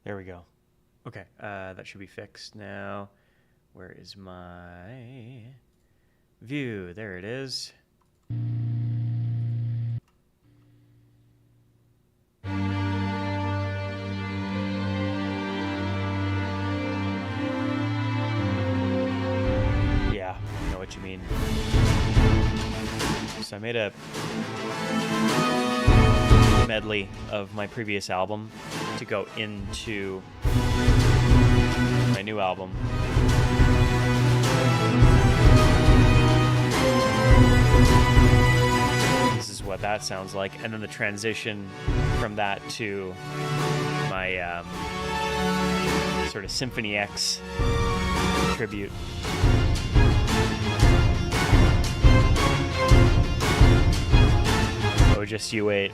There we go. Okay, that should be fixed now. Where is my view? There it is. Yeah, I know what you mean. So I made a medley of my previous album to go into my new album. This is what that sounds like, and then the transition from that to my sort of Symphony X tribute. Oh, just you wait.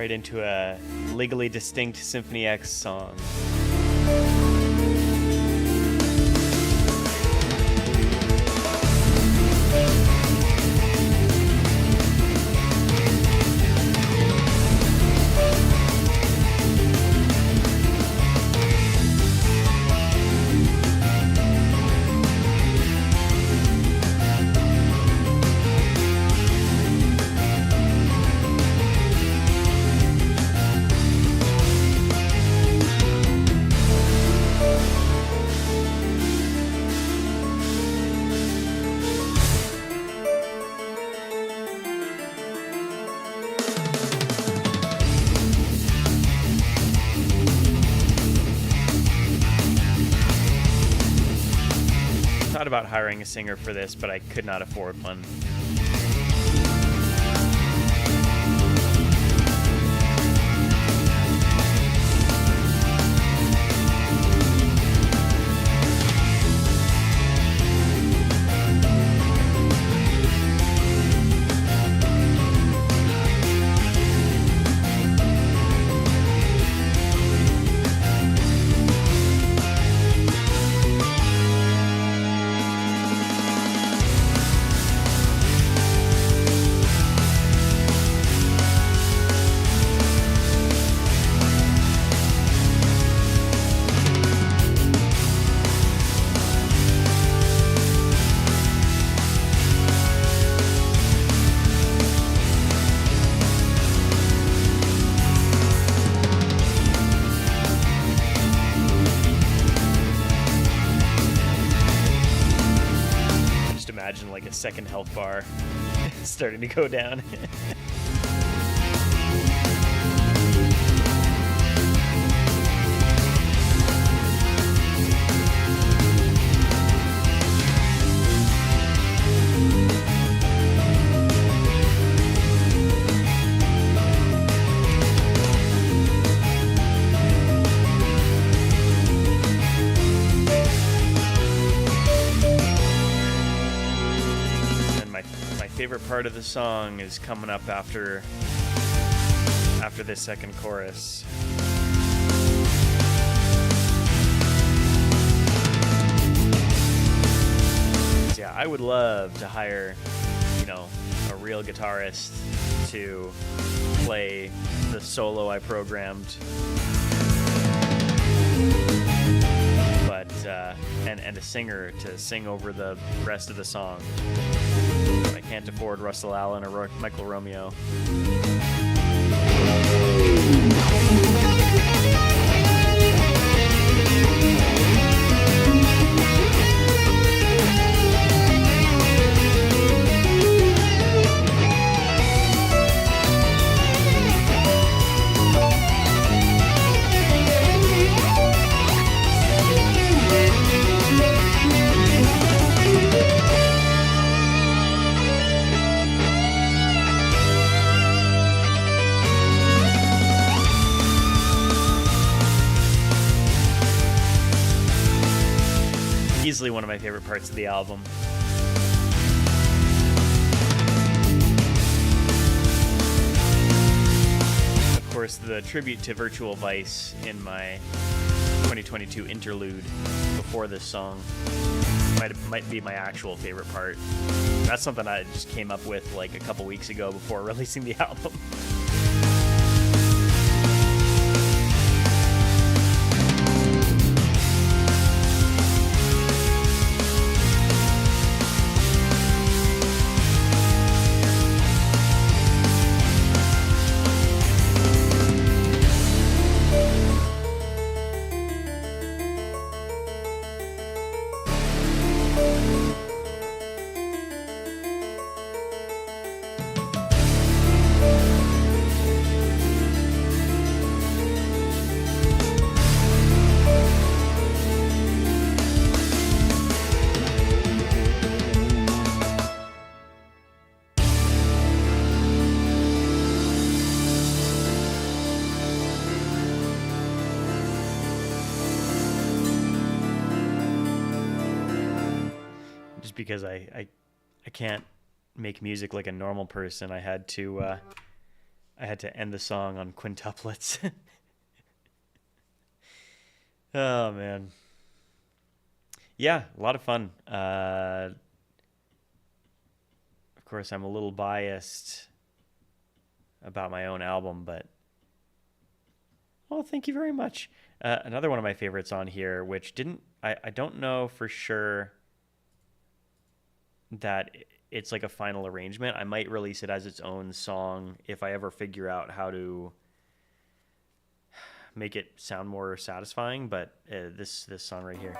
Into a legally distinct Symphony X song. Thought about hiring a singer for this, but I could not afford one. Imagine like a second health bar starting to go down. Favorite part of the song is coming up after this second chorus. Yeah, I would love to hire, a real guitarist to play the solo I programmed. But and a singer to sing over the rest of the song. I can't afford Russell Allen or Michael Romeo. Easily one of my favorite parts of the album. course, the tribute to Virtual Vice in my 2022 interlude before this song might be my actual favorite part. That's something I just came up with like a couple weeks ago before releasing the album. Because I can't make music like a normal person, I had to end the song on quintuplets. Oh man, yeah, a lot of fun. Of course, I'm a little biased about my own album, but well, thank you very much. Another one of my favorites on here, which I don't know for sure that it's like a final arrangement. I might release it as its own song if I ever figure out how to make it sound more satisfying, but this song right here.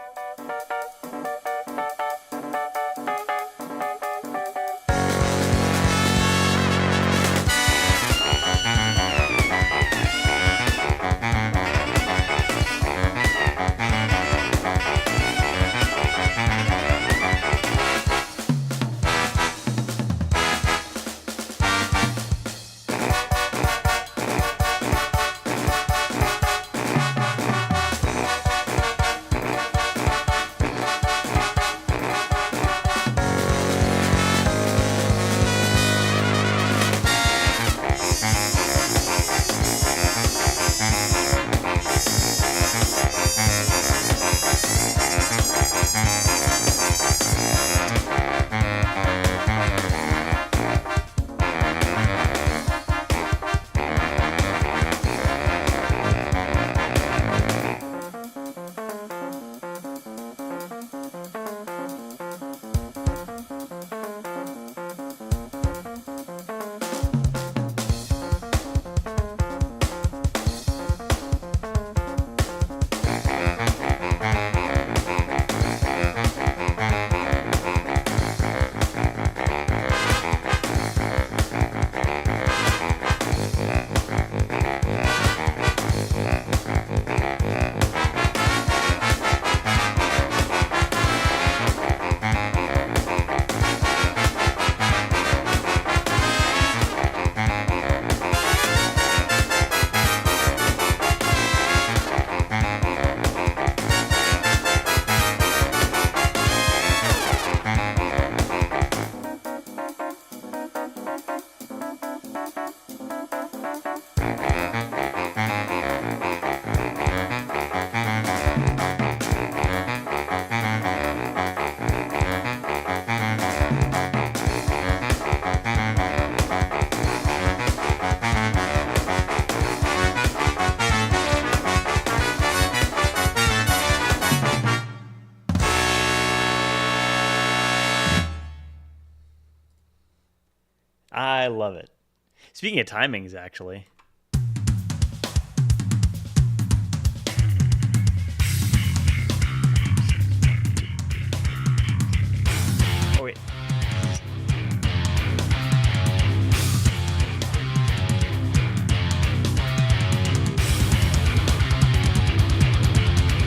I love it. Speaking of timings, actually. Oh, wait.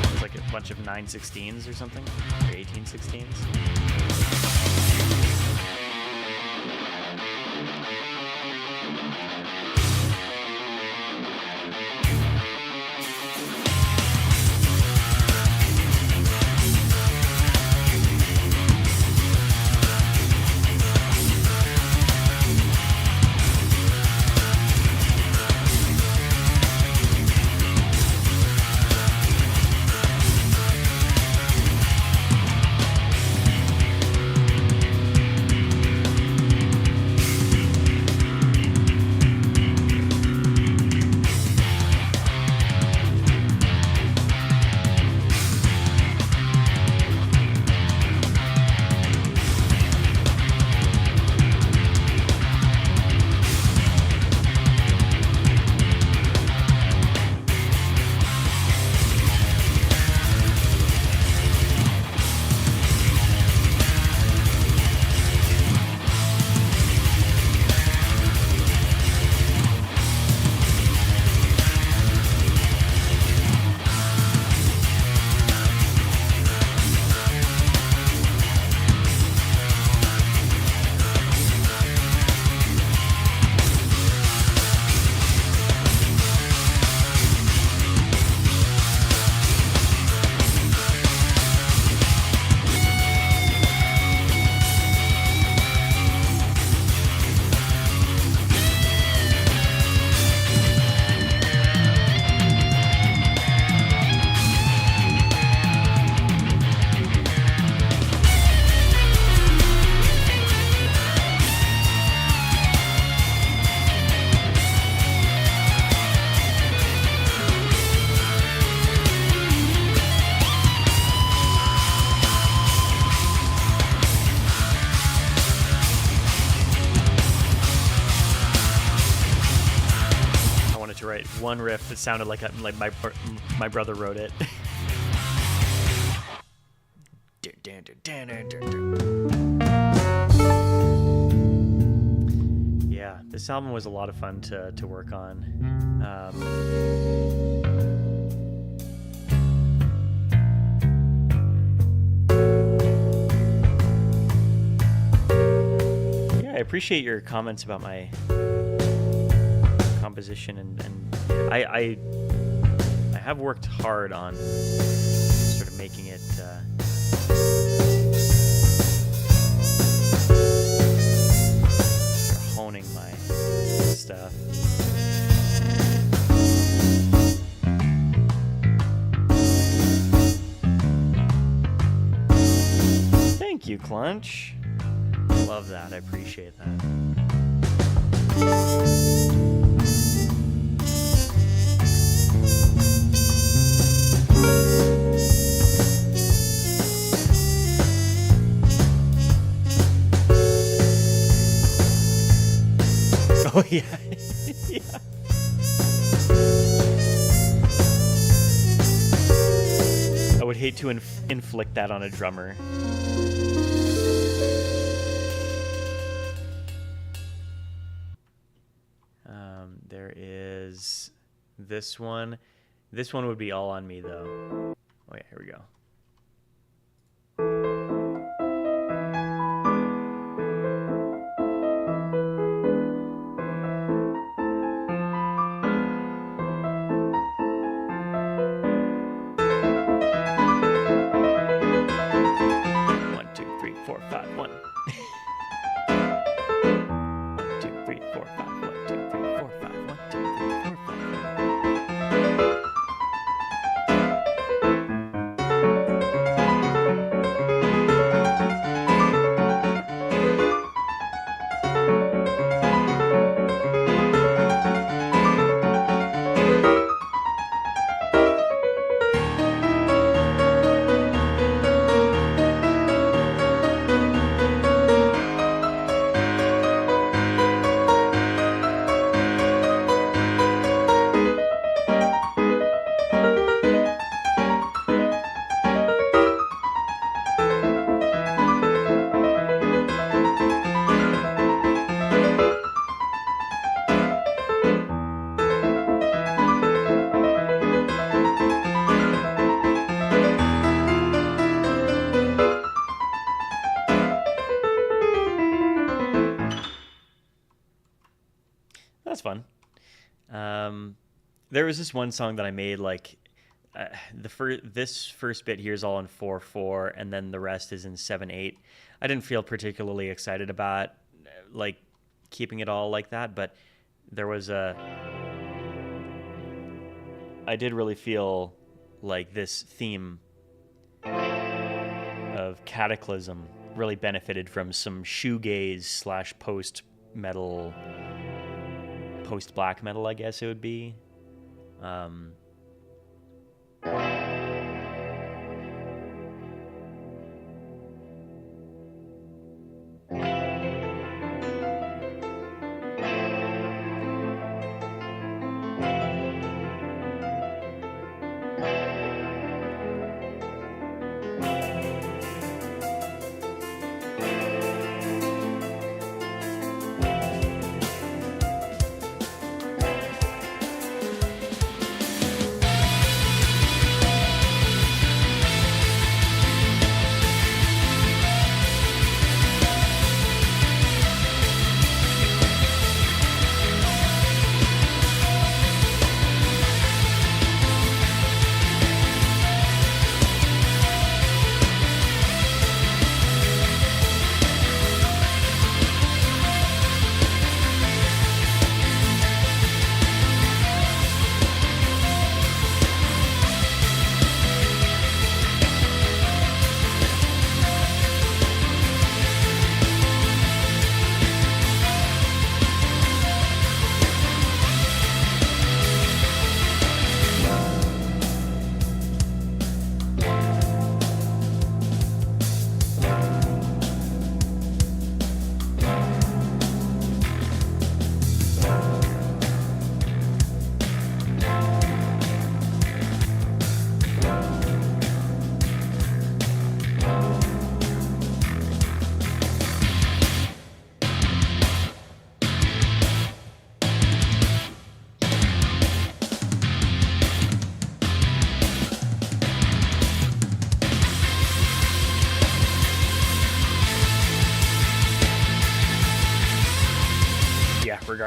It's like a bunch of 9/16s or something, or 18/16s. right, one riff that sounded like my brother wrote it. Yeah, this album was a lot of fun to work on. Yeah, I appreciate your comments about my composition, and I have worked hard on sort of making it honing my stuff. Thank you, Clunch. Love that. I appreciate that. Oh, yeah. Yeah. I would hate to inflict that on a drummer. There is this one. This one would be all on me, though. Oh, yeah, here we go. 4, 5, 1. 1, 2, 3, 4, 5. 1, 2, 3, 4, 5. 1, 2, 3, 4, That's fun. There was this one song that I made, like this first bit here is all in 4/4, and then the rest is in 7/8. I didn't feel particularly excited about like keeping it all like that, but there was I did really feel like this theme of Cataclysm really benefited from some shoegaze / post metal, post black metal, I guess it would be.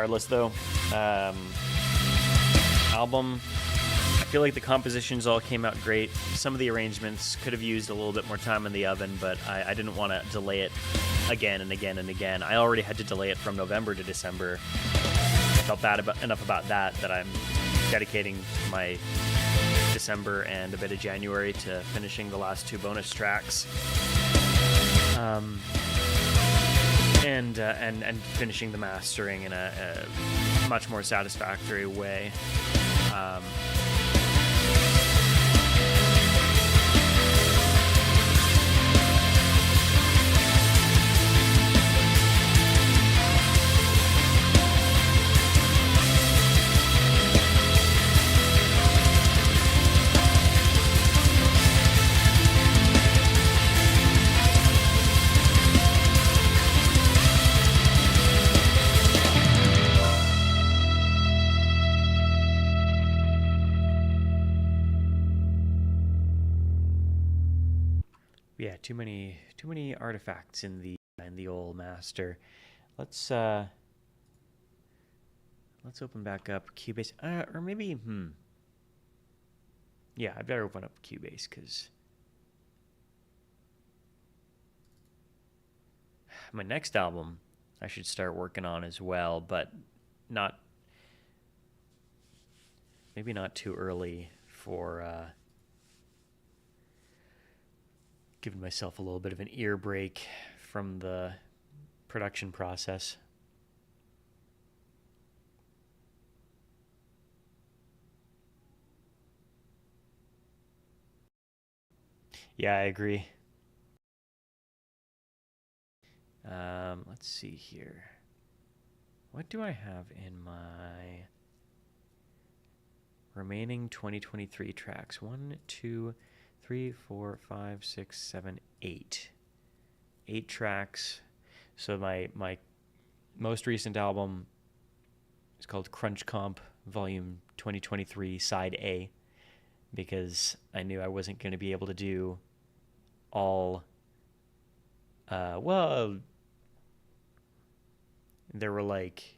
regardless, though. Album, I feel like the compositions all came out great. Some of the arrangements could have used a little bit more time in the oven, but I didn't want to delay it again and again and again. I already had to delay it from November to December. I felt bad enough about that I'm dedicating my December and a bit of January to finishing the last 2 bonus tracks. And finishing the mastering in a much more satisfactory way. Yeah, too many artifacts in the old master. Let's open back up Cubase, or maybe yeah, I better open up Cubase because my next album I should start working on as well, but maybe not too early for giving myself a little bit of an ear break from the production process. Yeah, I agree. Let's see here. What do I have in my remaining 2023 tracks? 1, 2, 3, 4, 5, 6, 7, 8. 8 tracks. So my most recent album is called Crunch Comp Volume 2023 Side A, because I knew I wasn't going to be able to do all. Well, there were like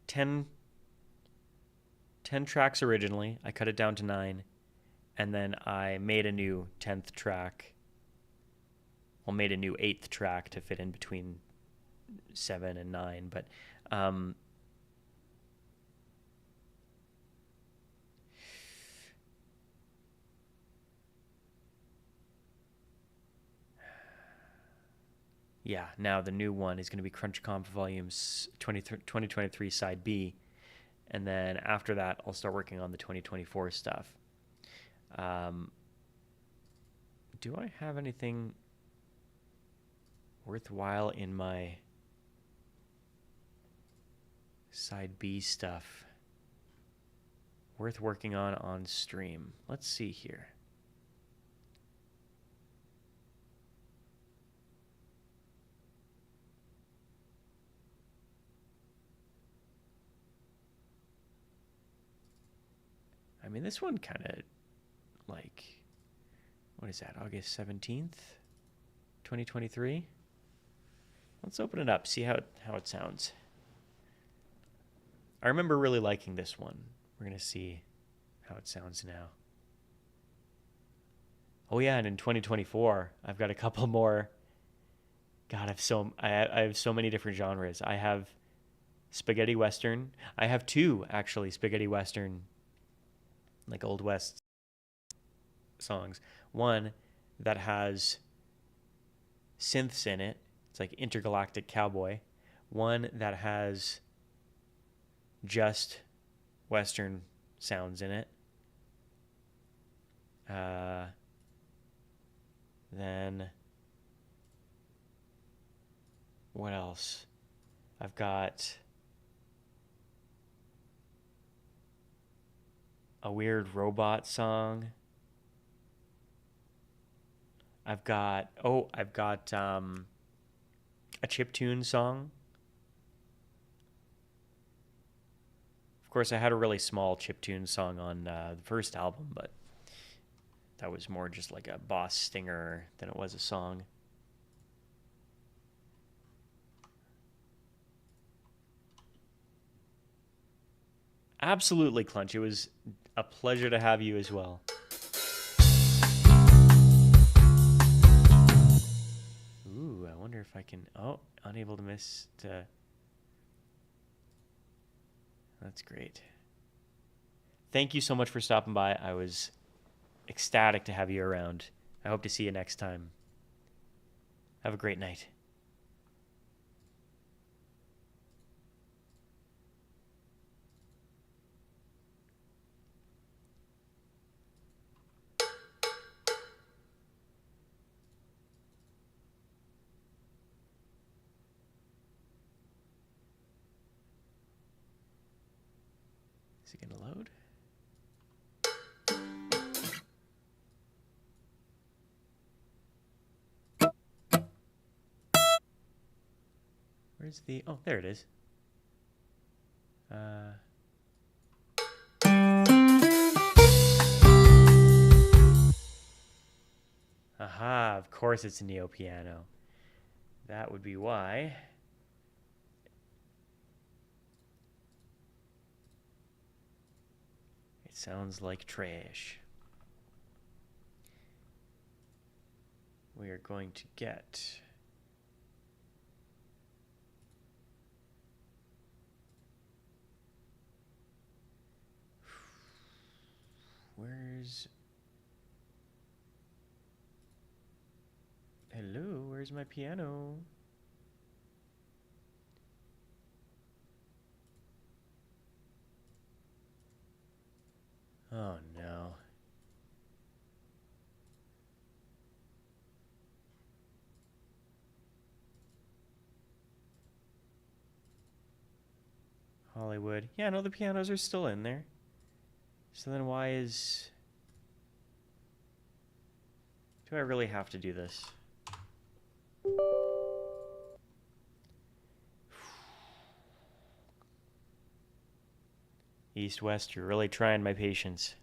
10 tracks originally. I cut it down to 9. And then I made a new 10th track. Well, made a new 8th track to fit in between 7 and 9. But yeah, now the new one is going to be Crunch Comp Volumes 2023 Side B. And then after that, I'll start working on the 2024 stuff. Do I have anything worthwhile in my Side B stuff worth working on stream? Let's see here. I mean, this one kind of like, what is that, August 17th, 2023? Let's open it up, see how it sounds. I remember really liking this one. We're going to see how it sounds now. Oh yeah, and in 2024, I've got a couple more. God, I have so many different genres. I have spaghetti western. I have 2 actually spaghetti western, like Old West songs. One that has synths in it. It's like Intergalactic Cowboy. One that has just Western sounds in it. Then what else? I've got a weird robot song. I've got a chiptune song. Of course, I had a really small chiptune song on the first album, but that was more just like a boss stinger than it was a song. Absolutely, Clunch. It was a pleasure to have you as well. Ooh, I wonder if I can... Oh, unable to miss... That's great. Thank you so much for stopping by. I was ecstatic to have you around. I hope to see you next time. Have a great night. Is it going to load? Where's the... Oh, there it is. Aha, of course it's a Neo piano. That would be why. It sounds like trash. We are going to get... Where's... Hello, where's my piano? Oh no. Hollywood. Yeah, no, the pianos are still in there. So then why is... Do I really have to do this? East West, you're really trying my patience.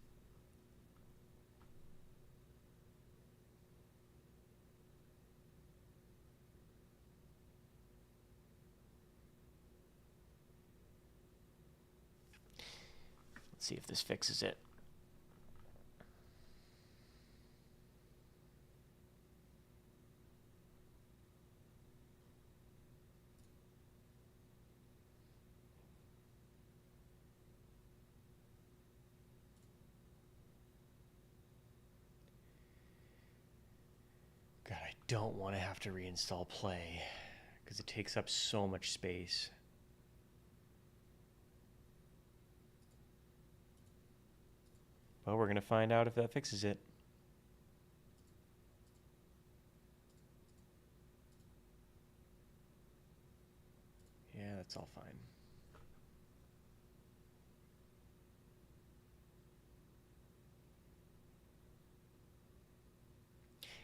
Let's see if this fixes it. God, I don't want to have to reinstall Play because it takes up so much space. But we're going to find out if that fixes it. Yeah, that's all fine.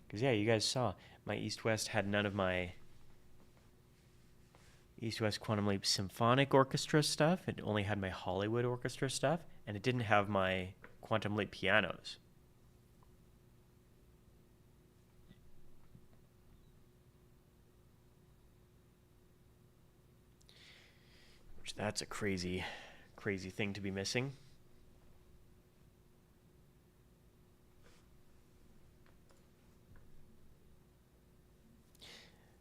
Because, yeah, you guys saw my East West had none of my East West Quantum Leap Symphonic Orchestra stuff. It only had my Hollywood Orchestra stuff, and it didn't have my Quantum Leap pianos. Which, that's a crazy, crazy thing to be missing.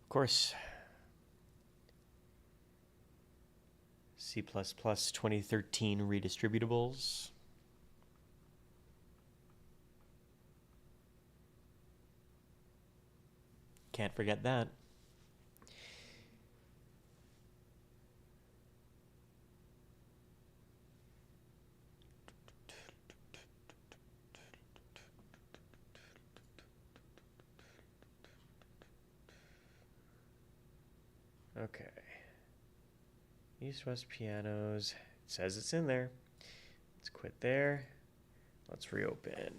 Of course, C++ 2013 redistributables. Can't forget that. Okay. East-West pianos. It says it's in there. Let's quit there. Let's reopen.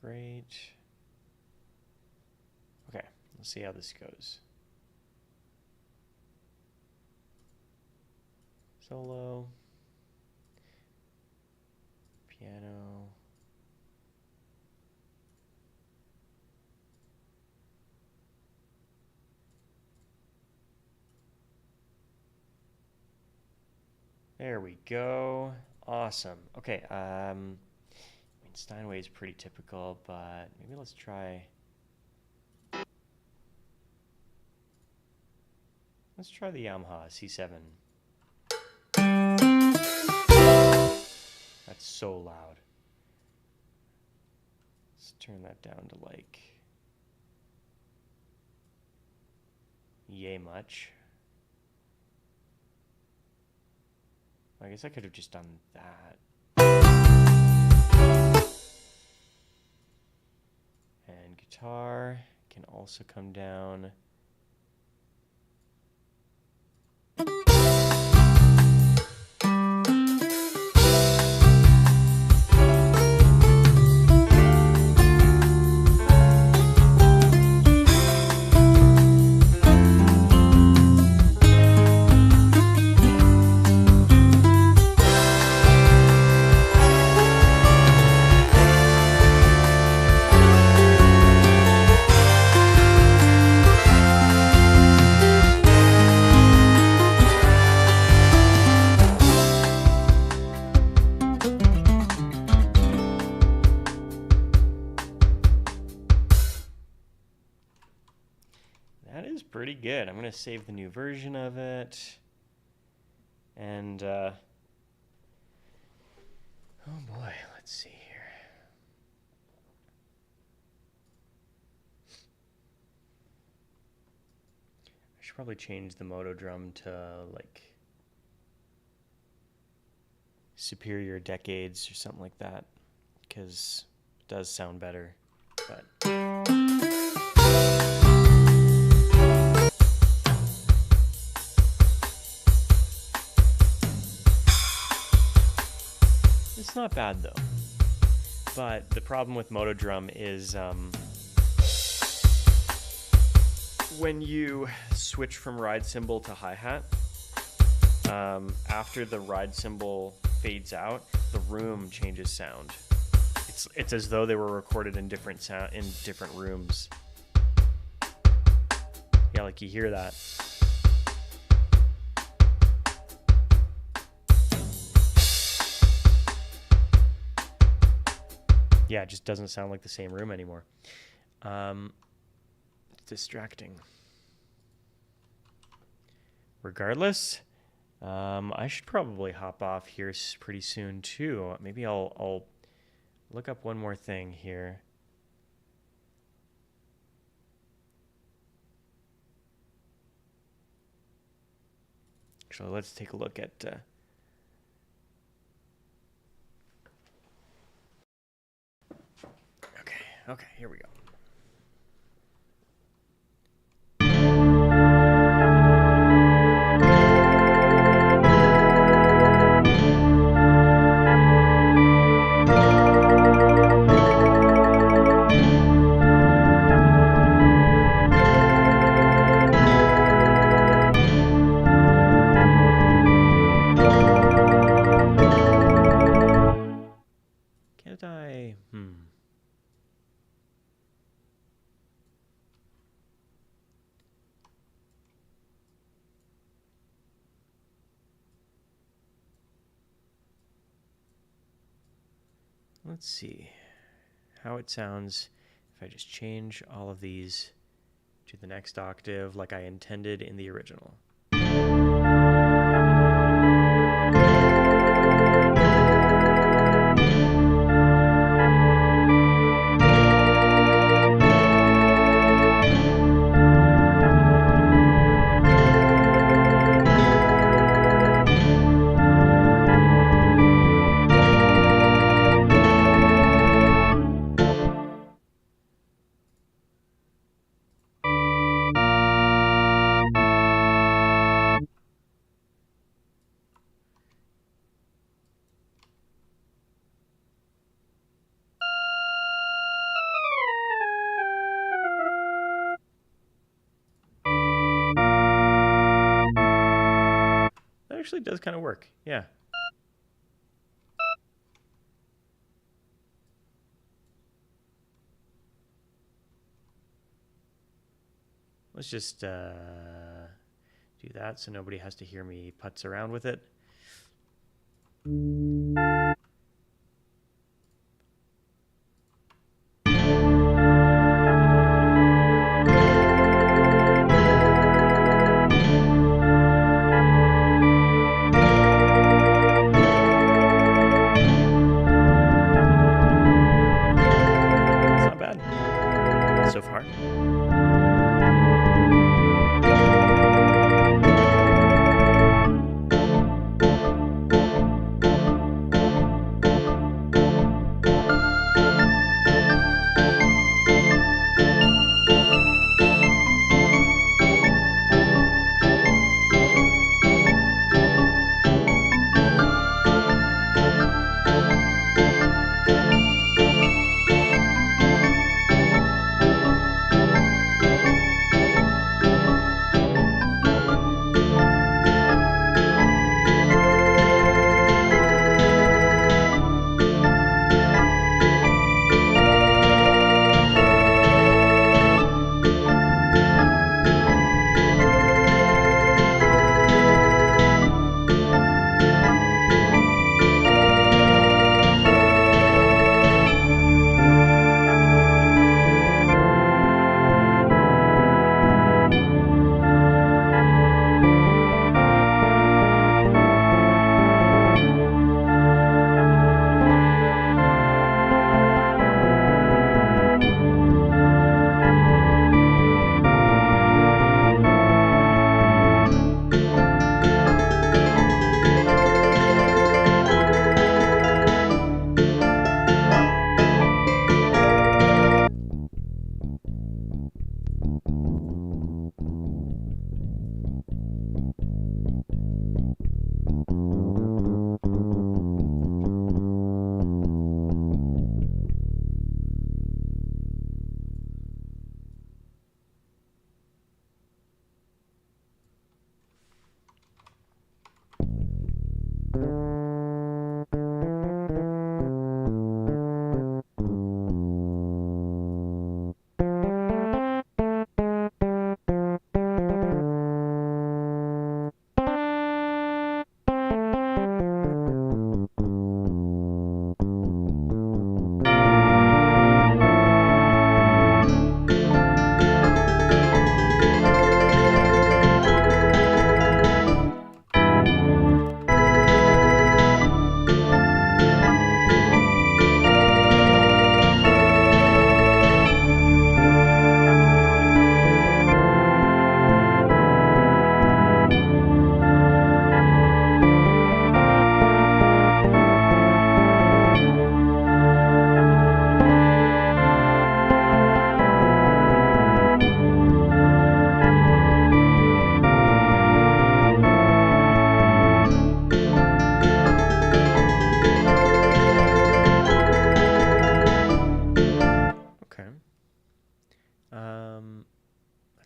great. Okay, let's see how this goes. Solo. Piano. There we go. Awesome. Okay, I mean, Steinway is pretty typical, but maybe let's try... Let's try the Yamaha C7. That's so loud. Let's turn that down to like... yay much. I guess I could have just done that. And guitar can also come down. Pretty good. I'm going to save the new version of it. And, oh boy, let's see here. I should probably change the Moto Drum to, like, Superior Decades or something like that, because it does sound better, but... It's not bad though, but the problem with Moto Drum is when you switch from ride cymbal to hi-hat, after the ride cymbal fades out, the room changes sound. It's as though they were recorded in different rooms. Yeah, like you hear that. Yeah, it just doesn't sound like the same room anymore. It's distracting. Regardless, I should probably hop off here pretty soon too. Maybe I'll look up one more thing here. Actually, let's take a look at... Okay, here we go. Can't I... Let's see how it sounds if I just change all of these to the next octave like I intended in the original. actually does kind of work. Yeah. Let's just do that so nobody has to hear me putz around with it. It's not bad so far.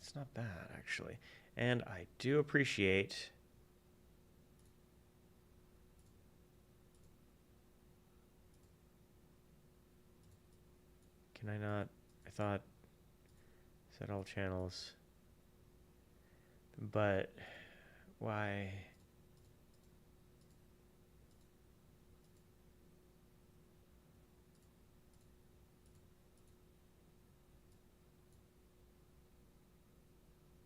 That's not bad, actually. And I do appreciate... Can I not... I thought... Set all channels. But... Why...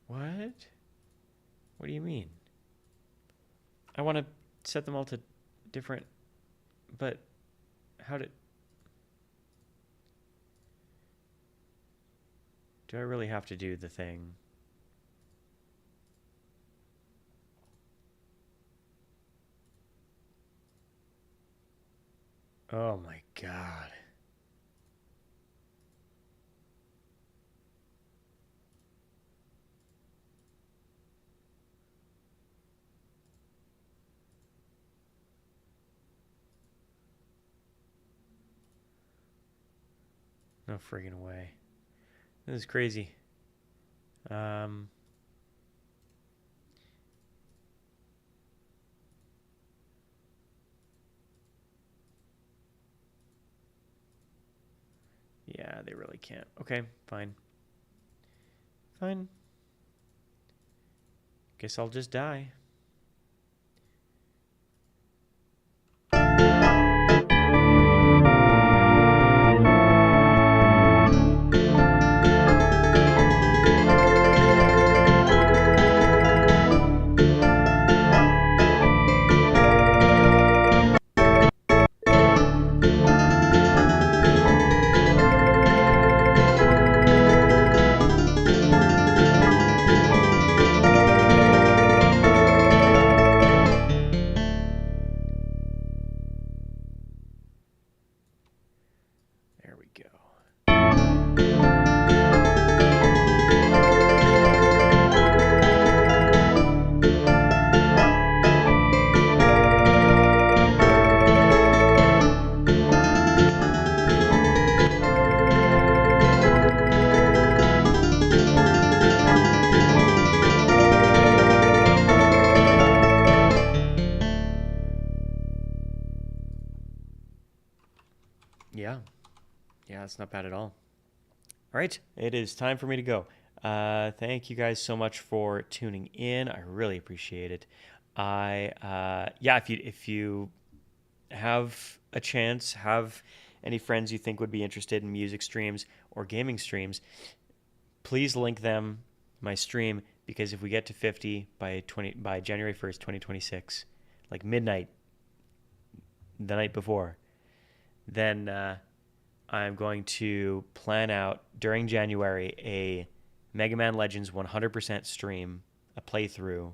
What? What do you mean? I want to set them all to different... But... How did... Do I really have to do the thing? Oh my god. No friggin' way. This is crazy. Yeah, they really can't. Okay, fine. Fine. Guess I'll just die. There we go. Yeah. Yeah, it's not bad at all. All right, it is time for me to go. Thank you guys so much for tuning in. I really appreciate it. Yeah, if you have a chance, have any friends you think would be interested in music streams or gaming streams, please link them my stream, because if we get to 50 by January 1st, 2026, like midnight the night before, then I'm going to plan out during January a Mega Man Legends 100% stream, a playthrough,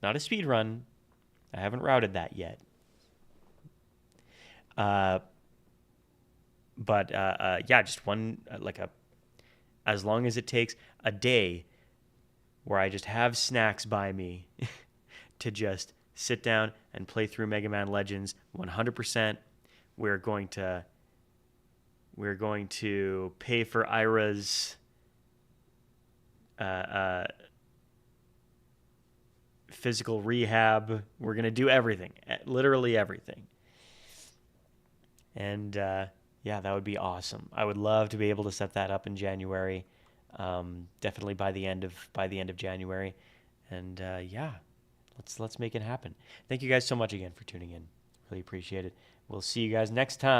not a speed run. I haven't routed that yet. But yeah, just one as long as it takes a day where I just have snacks by me to just sit down and play through Mega Man Legends 100%. We're going to pay for Ira's physical rehab. We're going to do everything, literally everything. And yeah, that would be awesome. I would love to be able to set that up in January. Definitely by the end of January. And yeah, let's make it happen. Thank you guys so much again for tuning in. Really appreciate it. We'll see you guys next time.